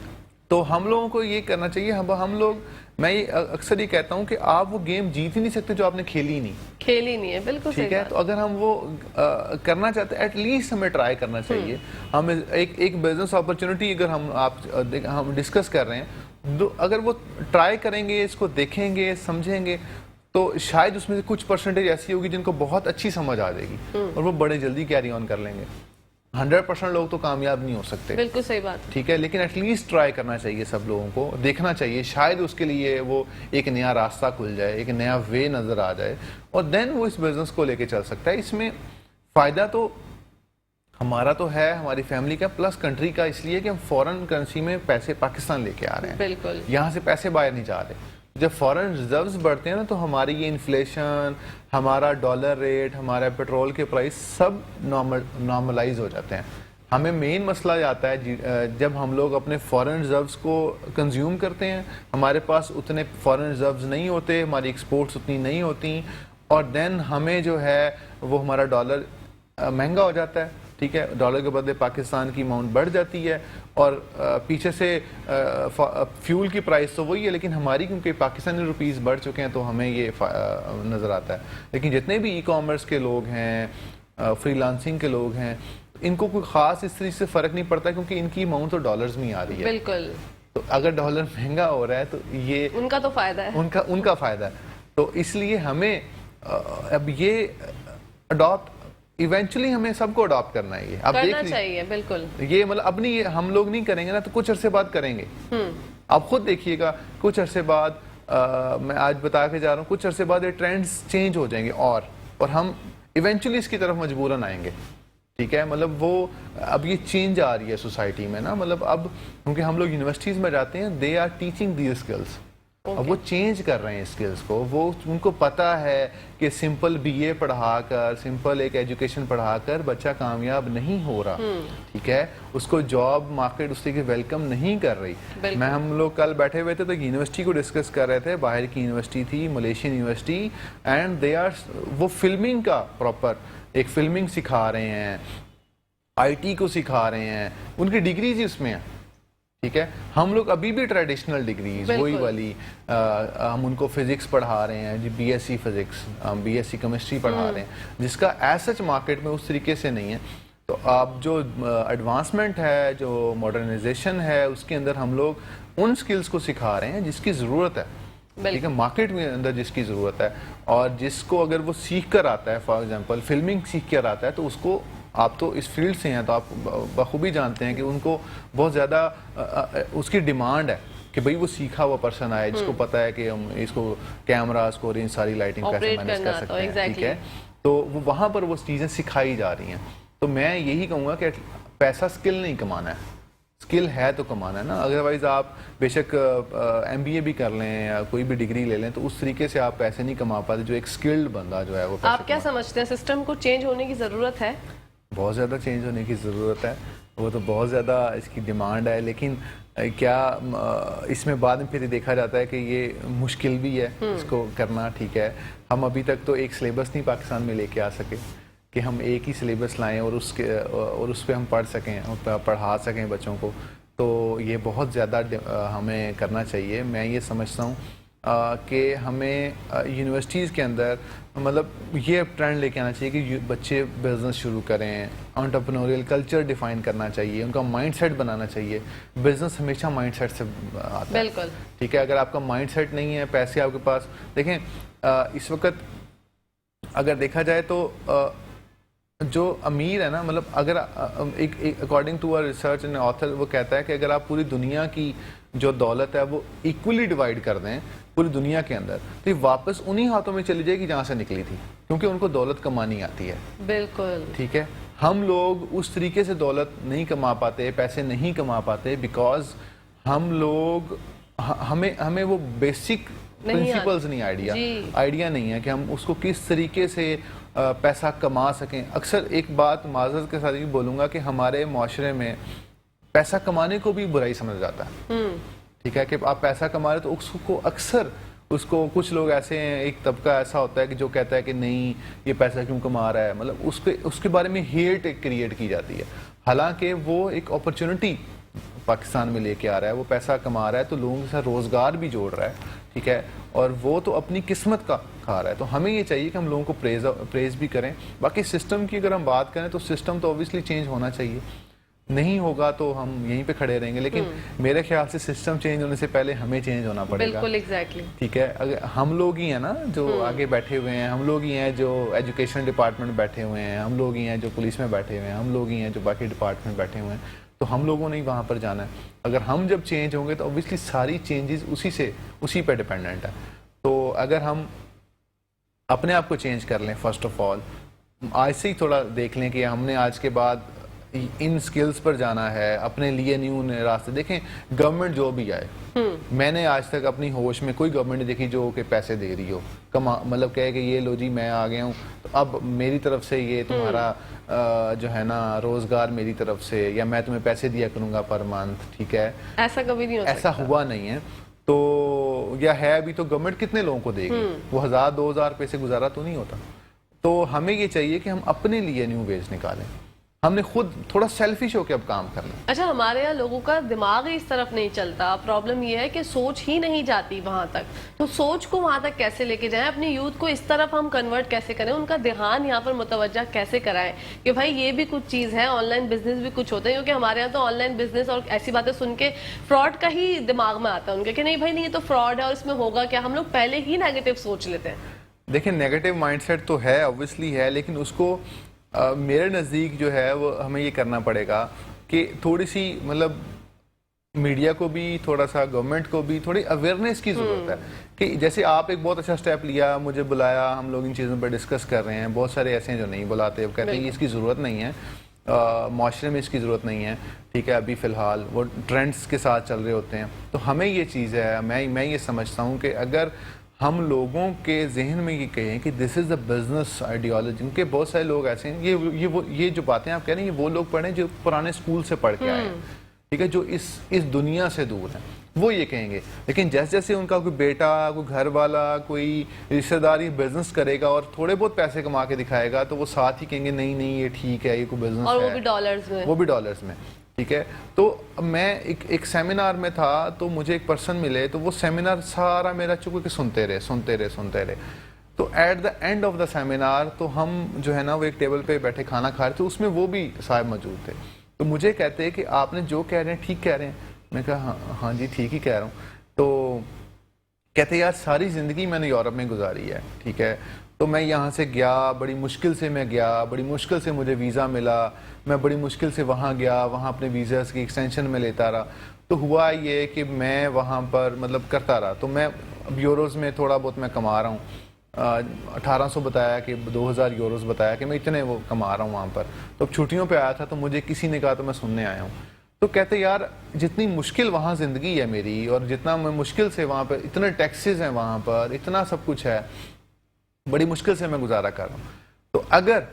तो हम लोगों को ये करना चाहिए, हम लोग, मैं ये अक्सर ये कहता हूँ कि आप वो गेम जीत ही नहीं सकते जो आपने खेली नहीं है, बिल्कुल सही ठीक है। बात। तो अगर हम वो करना चाहते हैं, एटलीस्ट हमें ट्राई करना चाहिए। हम एक बिजनेस अपॉर्चुनिटी अगर हम डिस्कस कर रहे हैं, अगर वो ट्राई करेंगे, इसको देखेंगे, समझेंगे, तो शायद उसमें से कुछ परसेंटेज ऐसी होगी जिनको बहुत अच्छी समझ आ जाएगी और वो बड़े जल्दी कैरी ऑन कर लेंगे। 100% लोग तो कामयाब नहीं हो सकते, बिल्कुल सही बात। ठीक है, लेकिन एटलीस्ट ट्राई करना चाहिए, सब लोगों को देखना चाहिए, शायद उसके लिए वो एक नया रास्ता खुल जाए, एक नया वे नजर आ जाए, और देन वो इस बिजनेस को लेके चल सकता है। इसमें फायदा तो हमारा तो है, हमारी फैमिली का, प्लस कंट्री का, इसलिए कि हम फॉरेन करेंसी में पैसे पाकिस्तान लेके आ रहे हैं, बिल्कुल, यहाँ से पैसे बाहर नहीं जा रहे। जब फॉरेन रिजर्व्स बढ़ते हैं ना, तो हमारी ये इन्फ्लेशन, हमारा डॉलर रेट, हमारा पेट्रोल के प्राइस सब नॉर्मलाइज हो जाते हैं। हमें मेन मसला आता है जब हम लोग अपने फॉरेन रिजर्व्स को कंज्यूम करते हैं, हमारे पास उतने फॉरेन रिजर्व्स नहीं होते, हमारी एक्सपोर्ट्स उतनी नहीं होती, और देन हमें जो है वो हमारा डॉलर महंगा हो जाता है। ठीक है, डॉलर के बदले पाकिस्तान की अमाउंट बढ़ जाती है, और पीछे से फ्यूल की प्राइस तो वही है, लेकिन हमारी क्योंकि पाकिस्तानी रुपीस बढ़ चुके हैं तो हमें ये नज़र आता है। लेकिन जितने भी ई कॉमर्स के लोग हैं, फ्रीलांसिंग के लोग हैं, इनको कोई ख़ास इस तरीके से फ़र्क नहीं पड़ता, क्योंकि इनकी अमाउंट तो डॉलर्स में आ रही है। बिल्कुल, तो अगर डॉलर महंगा हो रहा है तो ये उनका तो फ़ायदा है, उनका फ़ायदा है। तो इसलिए हमें अब ये अडॉप्ट, इवेंचुअली हमें सबको अडॉप्ट करना है। ये आप देख लीजिए, चाहिए, बिल्कुल। ये मतलब अब नहीं, हम लोग नहीं करेंगे ना तो कुछ अरसे बाद करेंगे। आप खुद देखिएगा, कुछ अरसे बाद मैं आज बता के जा रहा हूँ, कुछ अरसे बाद ये ट्रेंड्स चेंज हो जाएंगे, और हम इवेंचुअली इसकी तरफ मजबूरन आएंगे। ठीक है, मतलब वो अब ये चेंज आ रही है सोसाइटी में ना, मतलब अब क्योंकि हम लोग यूनिवर्सिटीज में जाते हैं, they are teaching these skills. अब वो चेंज कर रहे हैं स्किल्स को, वो उनको पता है कि सिंपल बीए पढ़ाकर, सिंपल एक एजुकेशन पढ़ाकर बच्चा कामयाब नहीं हो रहा। ठीक है, उसको जॉब मार्केट उसके वेलकम नहीं कर रही। मैं हम लोग कल बैठे हुए थे तो यूनिवर्सिटी को डिस्कस कर रहे थे, बाहर की यूनिवर्सिटी थी, Malaysian university, and they are, वो फिल्मिंग का प्रॉपर एक फिल्मिंग सिखा रहे हैं, आईटी को सिखा रहे हैं, उनकी डिग्रीज ही उसमें है। ठीक है, हम लोग अभी भी ट्रेडिशनल डिग्रीज वही वाली, हम उनको फिजिक्स पढ़ा रहे हैं जी, बीएससी फिजिक्स, बीएससी केमिस्ट्री पढ़ा रहे हैं, जिसका एज सच मार्केट में उस तरीके से नहीं है। तो अब जो एडवांसमेंट है, जो मॉडर्नाइजेशन है, उसके अंदर हम लोग उन स्किल्स को सिखा रहे हैं जिसकी ज़रूरत है। ठीक है, मार्केट में अंदर जिसकी ज़रूरत है, और जिसको अगर वो सीख कर आता है, फॉर एग्जांपल फिल्मिंग सीख कर आता है, तो उसको, आप तो इस फील्ड से हैं तो आप बखूबी जानते हैं कि उनको बहुत ज़्यादा उसकी डिमांड है कि भाई वो सीखा हुआ पर्सन आए, जिसको पता है कि हम इसको कैमरास को, इन सारी लाइटिंग कैसे मैनेज कर सकते हैं। ठीक है, तो वो वहाँ पर वो चीज़ें सिखाई जा रही हैं। तो मैं यही कहूँगा कि पैसा स्किल नहीं कमाना है, स्किल है तो कमाना है ना, अदरवाइज आप बेशक MBA भी कर लें या कोई भी डिग्री ले लें तो उस तरीके से आप पैसे नहीं कमा पाते जो एक स्किल्ड बंदा जो है वो पैसे आप क्या समझते हैं, सिस्टम को चेंज होने की ज़रूरत है? बहुत ज़्यादा चेंज होने की ज़रूरत है, वो तो बहुत ज़्यादा इसकी डिमांड है, लेकिन क्या इसमें बाद में फिर देखा जाता है कि ये मुश्किल भी है इसको करना। ठीक है, हम अभी तक तो एक सिलेबस नहीं पाकिस्तान में लेके आ सके कि हम एक ही सिलेबस लाएं और उस पर हम पढ़ सकें और पढ़ा सकें बच्चों को, तो ये बहुत ज़्यादा हमें करना चाहिए। मैं ये समझता हूँ कि हमें यूनिवर्सिटीज़ के अंदर मतलब ये ट्रेंड लेके आना चाहिए कि बच्चे बिजनेस शुरू करें, एंटरप्रेन्योरियल कल्चर डिफाइन करना चाहिए, उनका माइंडसेट बनाना चाहिए। बिजनेस हमेशा माइंडसेट से आता है। बिल्कुल ठीक है, अगर आपका माइंडसेट नहीं है, पैसे आपके पास, देखें इस वक्त अगर देखा जाए तो जो अमीर है ना, मतलब अगर एक according to a research and author वो कहता है कि अगर आप पूरी दुनिया की जो दौलत है वो इक्वली डिवाइड कर दें पूरी दुनिया के अंदर, तो ये वापस उन्हीं हाथों में चली जाएगी जहाँ से निकली थी, क्योंकि उनको दौलत कमानी आती है। बिल्कुल ठीक है, हम लोग उस तरीके से दौलत नहीं कमा पाते, पैसे नहीं कमा पाते, बिकॉज हम लोग हमें वो बेसिक प्रिंसिपल्स नहीं, आइडिया नहीं है कि हम उसको किस तरीके से पैसा कमा सकें। अक्सर एक बात माजरत के साथ ये बोलूँगा कि हमारे माशरे में पैसा कमाने को भी बुराई समझा जाता है। ठीक है, कि आप पैसा कमा रहे तो उसको अक्सर उसको कुछ लोग ऐसे हैं, एक तबका ऐसा होता है कि जो कहता है कि नहीं ये पैसा क्यों कमा रहा है, मतलब उसके बारे में हेट क्रिएट की जाती है। हालांकि वो एक अपॉर्चुनिटी पाकिस्तान में लेके आ रहा है, वो पैसा कमा रहा है तो लोगों के साथ रोजगार भी जोड़ रहा है। ठीक है, और वो तो अपनी किस्मत का खा रहा है। तो हमें ये चाहिए कि हम लोगों को प्रेज भी करें। बाकी सिस्टम की अगर हम बात करें तो सिस्टम तो ऑब्वियसली चेंज होना चाहिए, नहीं होगा तो हम यहीं पे खड़े रहेंगे, लेकिन मेरे ख्याल से सिस्टम चेंज होने से पहले हमें चेंज होना पड़ेगा। बिल्कुल एग्जैक्टली। ठीक है, अगर हम लोग ही हैं ना जो आगे बैठे हुए हैं, हम लोग ही हैं जो एजुकेशन डिपार्टमेंट में बैठे हुए हैं, हम लोग ही हैं जो पुलिस में बैठे हुए हैं, हम लोग ही हैं जो बाकी डिपार्टमेंट बैठे हुए हैं, तो हम लोगों ने ही वहाँ पर जाना है। अगर हम जब चेंज होंगे तो ऑब्वियसली सारी चेंजेस उसी पे डिपेंडेंट है। तो अगर हम अपने आप को चेंज कर लें, फर्स्ट ऑफ ऑल आज से ही थोड़ा देख लें कि हमने आज के बाद इन स्किल्स पर जाना है, अपने लिए न्यू रास्ते देखें। गवर्नमेंट जो भी आए, मैंने आज तक अपनी होश में कोई गवर्नमेंट नहीं देखी जो कि पैसे दे रही हो, मतलब कहे कि ये लो जी मैं आ गया हूँ तो अब मेरी तरफ से ये तुम्हारा जो है ना रोजगार मेरी तरफ से, या मैं तुम्हें पैसे दिया करूंगा पर मंथ। ठीक है, ऐसा कभी नहीं होता, ऐसा हुआ नहीं है। तो या है अभी तो गवर्नमेंट कितने लोगों को देगी, वो 1000-2000 रुपए से गुजारा तो नहीं होता। तो हमें ये चाहिए कि हम अपने लिए न्यू वेज निकालें, हमने खुद थोड़ा सेल्फिश होकर अब काम करना। अच्छा, हमारे यहाँ लोगों का दिमाग ही इस तरफ नहीं चलता। प्रॉब्लम ये है कि सोच ही नहीं जाती वहां तक। तो सोच को वहां तक कैसे लेके जाएं, अपनी यूथ को इस तरफ हम कन्वर्ट कैसे करें, उनका ध्यान यहाँ पर मुतवज्जा कैसे कराएं कि भाई ये भी कुछ चीज है, ऑनलाइन बिजनेस भी कुछ होता है। क्योंकि हमारे यहाँ तो ऑनलाइन बिजनेस और ऐसी बातें सुन के फ्रॉड का ही दिमाग में आता है उनके कि नहीं भाई नहीं ये तो फ्रॉड है और इसमें होगा क्या। हम लोग पहले ही नेगेटिव सोच लेते हैं। देखिए, नेगेटिव माइंडसेट तो है, ऑब्वियसली है, लेकिन उसको मेरे नज़दीक जो है वो हमें ये करना पड़ेगा कि थोड़ी सी मतलब मीडिया को भी, थोड़ा सा गवर्नमेंट को भी थोड़ी अवेयरनेस की ज़रूरत है। कि जैसे आप एक बहुत अच्छा स्टेप लिया, मुझे बुलाया, हम लोग इन चीज़ों पर डिस्कस कर रहे हैं। बहुत सारे ऐसे हैं जो नहीं बुलाते, वो कहते हैं इसकी ज़रूरत नहीं है, माशरे में इसकी ज़रूरत नहीं है। ठीक है, अभी फ़िलहाल वो ट्रेंड्स के साथ चल रहे होते हैं। तो हमें ये चीज़ है, मैं ये समझता हूँ कि अगर हम लोगों के जहन में ये कहें कि this is the business ideology, क्योंकि बहुत सारे लोग ऐसे हैं, ये जो बातें आप कह रहे हैं ये वो लोग पढ़े जो पुराने स्कूल से पढ़ के आए हैं। ठीक है, जो इस दुनिया से दूर हैं, वो ये कहेंगे। लेकिन जैसे जैसे उनका कोई बेटा, कोई घर वाला, कोई रिश्तेदारी बिजनेस करेगा और थोड़े बहुत पैसे कमा के दिखाएगा तो वो साथ ही कहेंगे नहीं नहीं ये ठीक है, ये कोई बिजनेस है, वो भी डॉलर्स में। ठीक है, तो मैं एक सेमिनार में था तो मुझे एक पर्सन मिले, तो वो सेमिनार सारा मेरा चुप के सुनते रहे। तो at the end of the seminar तो हम जो है ना वो एक टेबल पे बैठे खाना खा रहे थे, उसमें वो भी साहब मौजूद थे। तो मुझे कहते हैं कि आपने जो कह रहे हैं ठीक कह रहे हैं। मैं कहा हाँ जी ठीक ही कह रहा हूँ। तो कहते यार सारी ज़िंदगी मैंने यूरोप में गुजारी है। ठीक है, तो मैं यहाँ से गया, बड़ी मुश्किल से मैं गया, बड़ी मुश्किल से मुझे वीज़ा मिला, मैं बड़ी मुश्किल से वहाँ गया, वहाँ अपने वीज़ास की एक्सटेंशन में लेता रहा। तो हुआ ये कि मैं वहाँ पर मतलब करता रहा, तो मैं अब यूरोज़ में थोड़ा बहुत मैं कमा रहा हूँ। 1800 बताया कि 2000 यूरोज़ बताया कि मैं इतने वो कमा रहा हूँ वहाँ पर। तो अब छुट्टियों पे आया था तो मुझे किसी ने कहा तो मैं सुनने आया हूँ। तो कहते यार जितनी मुश्किल वहाँ ज़िंदगी है मेरी, और जितना मैं मुश्किल से वहाँ पर, इतने टैक्सेस हैं वहाँ पर, इतना सब कुछ है, बड़ी मुश्किल से मैं गुजारा कर रहा हूँ, तो अगर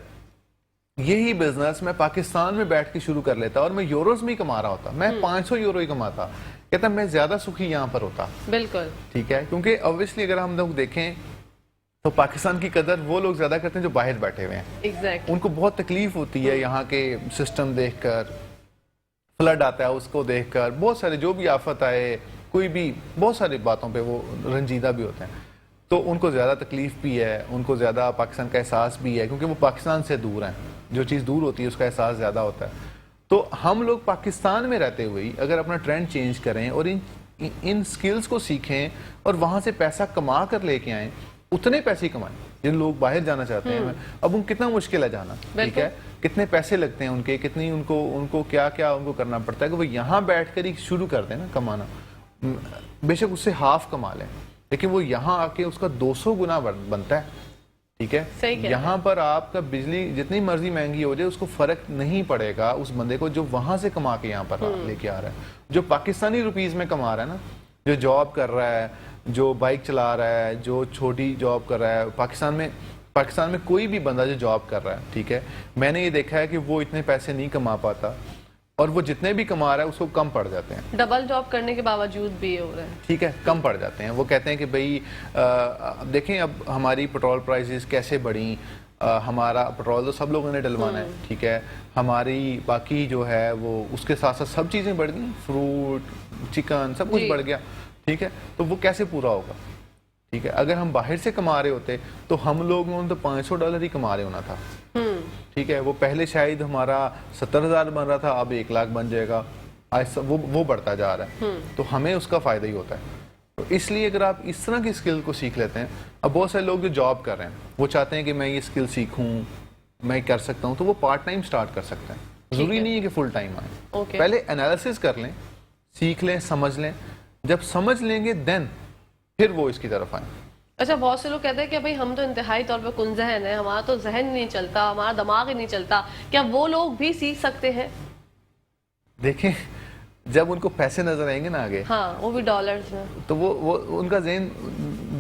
यही बिजनेस मैं पाकिस्तान में बैठ के शुरू कर लेता और मैं यूरोज में ही कमा रहा होता, मैं 500 यूरो ही कमाता, कहता मैं ज्यादा सुखी यहाँ पर होता। बिल्कुल ठीक है, क्योंकि ऑब्वियसली अगर हम लोग देखें तो पाकिस्तान की कदर वो लोग ज्यादा करते हैं जो बाहर बैठे हुए हैं। एग्जैक्ट उनको बहुत तकलीफ होती है यहाँ के सिस्टम देखकर, फ्लड आता है उसको देखकर, बहुत सारे जो भी आफत आए, कोई भी बहुत सारी बातों पे वो रंजीदा भी होते हैं, तो उनको ज़्यादा तकलीफ भी है, उनको ज़्यादा पाकिस्तान का एहसास भी है, क्योंकि वो पाकिस्तान से दूर हैं, जो चीज़ दूर होती है उसका एहसास ज़्यादा होता है। तो हम लोग पाकिस्तान में रहते हुए ही अगर अपना ट्रेंड चेंज करें और इन स्किल्स को सीखें और वहाँ से पैसा कमा कर लेके आएँ, उतने पैसे ही कमाएं जिन लोग बाहर जाना चाहते हैं। अब उनको कितना मुश्किल है जाना, ठीक है, कितने पैसे लगते हैं उनके, कितनी उनको क्या क्या उनको करना पड़ता है कि वो यहाँ बैठ कर ही शुरू कर दें ना कमाना। बेशक उससे हाफ कमा लें, लेकिन वो यहाँ आके उसका 200 गुना बनता है। ठीक है, यहाँ पर आपका बिजली जितनी मर्जी महंगी हो जाए उसको फर्क नहीं पड़ेगा उस बंदे को जो वहां से कमा के यहाँ पर लेके आ रहा है, जो पाकिस्तानी रुपीज में कमा रहा है ना, जो जॉब कर रहा है, जो बाइक चला रहा है, जो छोटी जॉब कर रहा है। पाकिस्तान में कोई भी बंदा जो जॉब कर रहा है, ठीक है, मैंने ये देखा है कि वो इतने पैसे नहीं कमा पाता, और वो जितने भी कमा रहा है उसको कम पड़ जाते हैं। डबल जॉब करने के बावजूद भी हो रहा है, ठीक है, कम पड़ जाते हैं। वो कहते हैं कि भाई देखें अब हमारी पेट्रोल प्राइसेस कैसे बढ़ी, हमारा पेट्रोल तो सब लोगों ने डलवाना है, ठीक है, हमारी बाकी जो है वो उसके साथ साथ सब चीज़ें बढ़ गई, फ्रूट चिकन सब कुछ बढ़ गया, ठीक है, तो वो कैसे पूरा होगा। ठीक है, अगर हम बाहर से कमा रहे होते तो हम लोगों ने तो $500 ही कमा रहे होना था। ठीक है, वो पहले शायद हमारा 70,000 बन रहा था, अब 1 लाख बन जाएगा, वो बढ़ता जा रहा है, तो हमें उसका फायदा ही होता है। तो इसलिए अगर आप इस तरह की स्किल को सीख लेते हैं, अब बहुत सारे लोग जो जॉब कर रहे हैं वो चाहते हैं कि मैं ये स्किल सीखूं, मैं कर सकता हूं, तो वो पार्ट टाइम स्टार्ट कर सकते हैं, जरूरी नहीं है कि फुल टाइम आए। पहले एनालिसिस कर लें, सीख लें, समझ लें, जब समझ लेंगे देन फिर वो इसकी तरफ आए। अच्छा, बहुत से लोग कहते हैं कि भाई हम तो इंतहाई तौर पे कुंजहन है, हमारा तो जहन नहीं चलता, हमारा दिमाग ही नहीं चलता, क्या वो लोग भी सीख सकते हैं? देखें, जब उनको पैसे नजर आएंगे ना आगे, हाँ, वो भी डॉलर्स में, तो वो उनका जहन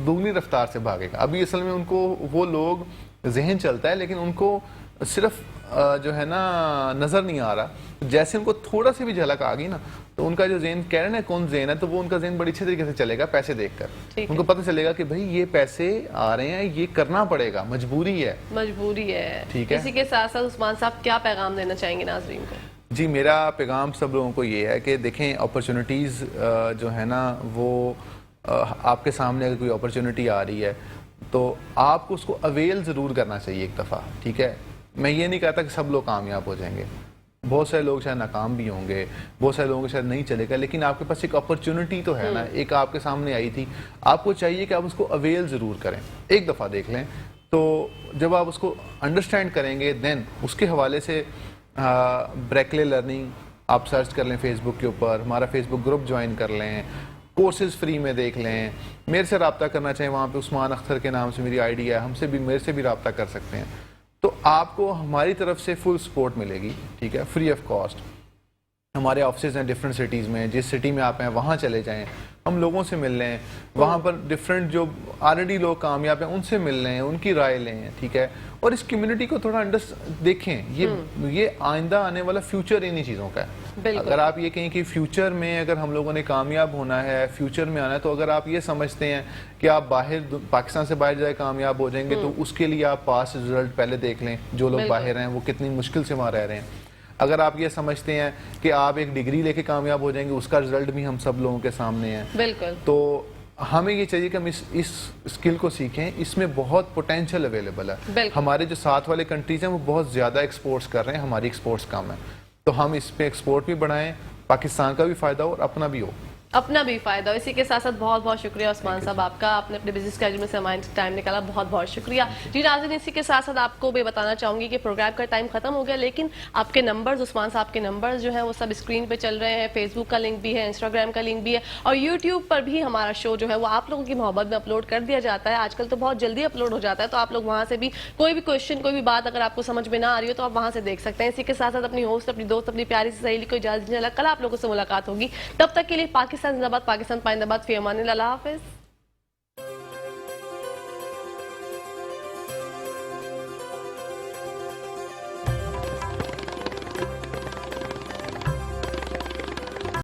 दुगनी रफ्तार से भागेगा। अभी असल में उनको वो लोग जहन चलता है, लेकिन उनको सिर्फ जो है ना नजर नहीं आ रहा। जैसे उनको थोड़ा सी भी झलक आ गई ना, तो उनका जो जहन कह रहे हैं कौन जहन है, तो वो उनका जहन बड़ी अच्छे तरीके से चलेगा पैसे देखकर। उनको पता चलेगा कि भाई ये पैसे आ रहे हैं, ये करना पड़ेगा, मजबूरी है। ठीक है, इसी के साथ साथ उस्मान साहब क्या पैगाम देना चाहेंगे नाज़रीन को? जी, मेरा पैगाम सब लोगों को ये है कि देखें, अपॉर्चुनिटीज़ जो है ना वो आपके सामने अगर कोई अपॉर्चुनिटी आ रही है तो आपको उसको अवेल ज़रूर करना चाहिए एक दफ़ा। ठीक है, मैं ये नहीं कहता कि सब लोग कामयाब हो जाएंगे, बहुत सारे लोग शायद नाकाम भी होंगे, बहुत सारे लोगों को शायद नहीं चलेगा, लेकिन आपके पास एक अपॉर्चुनिटी तो है ना, एक आपके सामने आई थी, आपको चाहिए कि आप उसको अवेल ज़रूर करें, एक दफ़ा देख लें। तो जब आप उसको अंडरस्टैंड करेंगे देन उसके हवाले से ब्रेकले लर्निंग आप सर्च कर लें फेसबुक के ऊपर, हमारा फेसबुक ग्रुप ज्वाइन कर लें, कोर्सेज फ्री में देख लें, मेरे से रब्ता करना चाहें वहाँ पे उस्मान अख्तर के नाम से मेरी आईडी है, मेरे से भी रब्ता कर सकते हैं। तो आपको हमारी तरफ से फुल सपोर्ट मिलेगी, ठीक है, फ्री ऑफ कॉस्ट। हमारे ऑफिसेज हैं डिफरेंट सिटीज़ में, जिस सिटी में आप हैं वहाँ चले जाएं, हम लोगों से मिल लें, वहाँ पर डिफरेंट जो ऑलरेडी लोग कामयाब हैं उनसे मिल लें, उनकी राय लें, ठीक है, और इस कम्युनिटी को थोड़ा देखें। ये आइंदा आने वाला फ्यूचर इन्हीं चीज़ों का है। अगर आप ये कहें कि फ्यूचर में अगर हम लोगों ने कामयाब होना है, फ्यूचर में आना है, तो अगर आप ये समझते हैं कि आप पाकिस्तान से बाहर जाए कामयाब हो जाएंगे, तो उसके लिए आप पास रिजल्ट पहले देख लें, जो लोग बाहर हैं वो कितनी मुश्किल से वहाँ रह रहे हैं। अगर आप ये समझते हैं कि आप एक डिग्री लेके कामयाब हो जाएंगे, उसका रिजल्ट भी हम सब लोगों के सामने है। बिल्कुल। तो हमें ये चाहिए कि हम इस स्किल को सीखें, इसमें बहुत पोटेंशियल अवेलेबल है। हमारे जो साथ वाले कंट्रीज हैं वो बहुत ज़्यादा एक्सपोर्ट्स कर रहे हैं, हमारी एक्सपोर्ट्स कम है, तो हम इस पे एक्सपोर्ट भी बढ़ाएं, पाकिस्तान का भी फ़ायदा हो और अपना भी हो। अपना भी फायदा हो। इसी के साथ साथ बहुत बहुत शुक्रिया उस्मान साहब आपका, आपने अपने बिजी स्केड्यूल में से हमारे टाइम निकाला, बहुत बहुत शुक्रिया जी। नाज़रीन, इसी के साथ साथ आपको भी बताना चाहूंगी कि प्रोग्राम का टाइम खत्म हो गया, लेकिन आपके नंबर्स, उस्मान साहब के नंबर्स जो है वो सब स्क्रीन पे चल रहे हैं। फेसबुक का लिंक भी है, इंस्टाग्राम का लिंक भी है, और यूट्यूब पर भी हमारा शो जो है वो आप लोगों की मोहब्बत में अपलोड कर दिया जाता है। आजकल तो बहुत जल्दी अपलोड हो जाता है, तो आप लोग वहां से भी कोई भी क्वेश्चन, कोई भी बात अगर आपको समझ में ना आ रही हो तो आप वहां से देख सकते हैं। इसी के साथ साथ अपनी होस्ट, अपनी दोस्त, अपनी प्यारी सी सहेली को इजाजत दीजिए। कल आप लोगों से मुलाकात होगी, तब तक के लिए पाकिस्तान जिंदाबाद, पाकिस्तान पाइंदाबाद, फी अमान अल्लाह, हाफिज।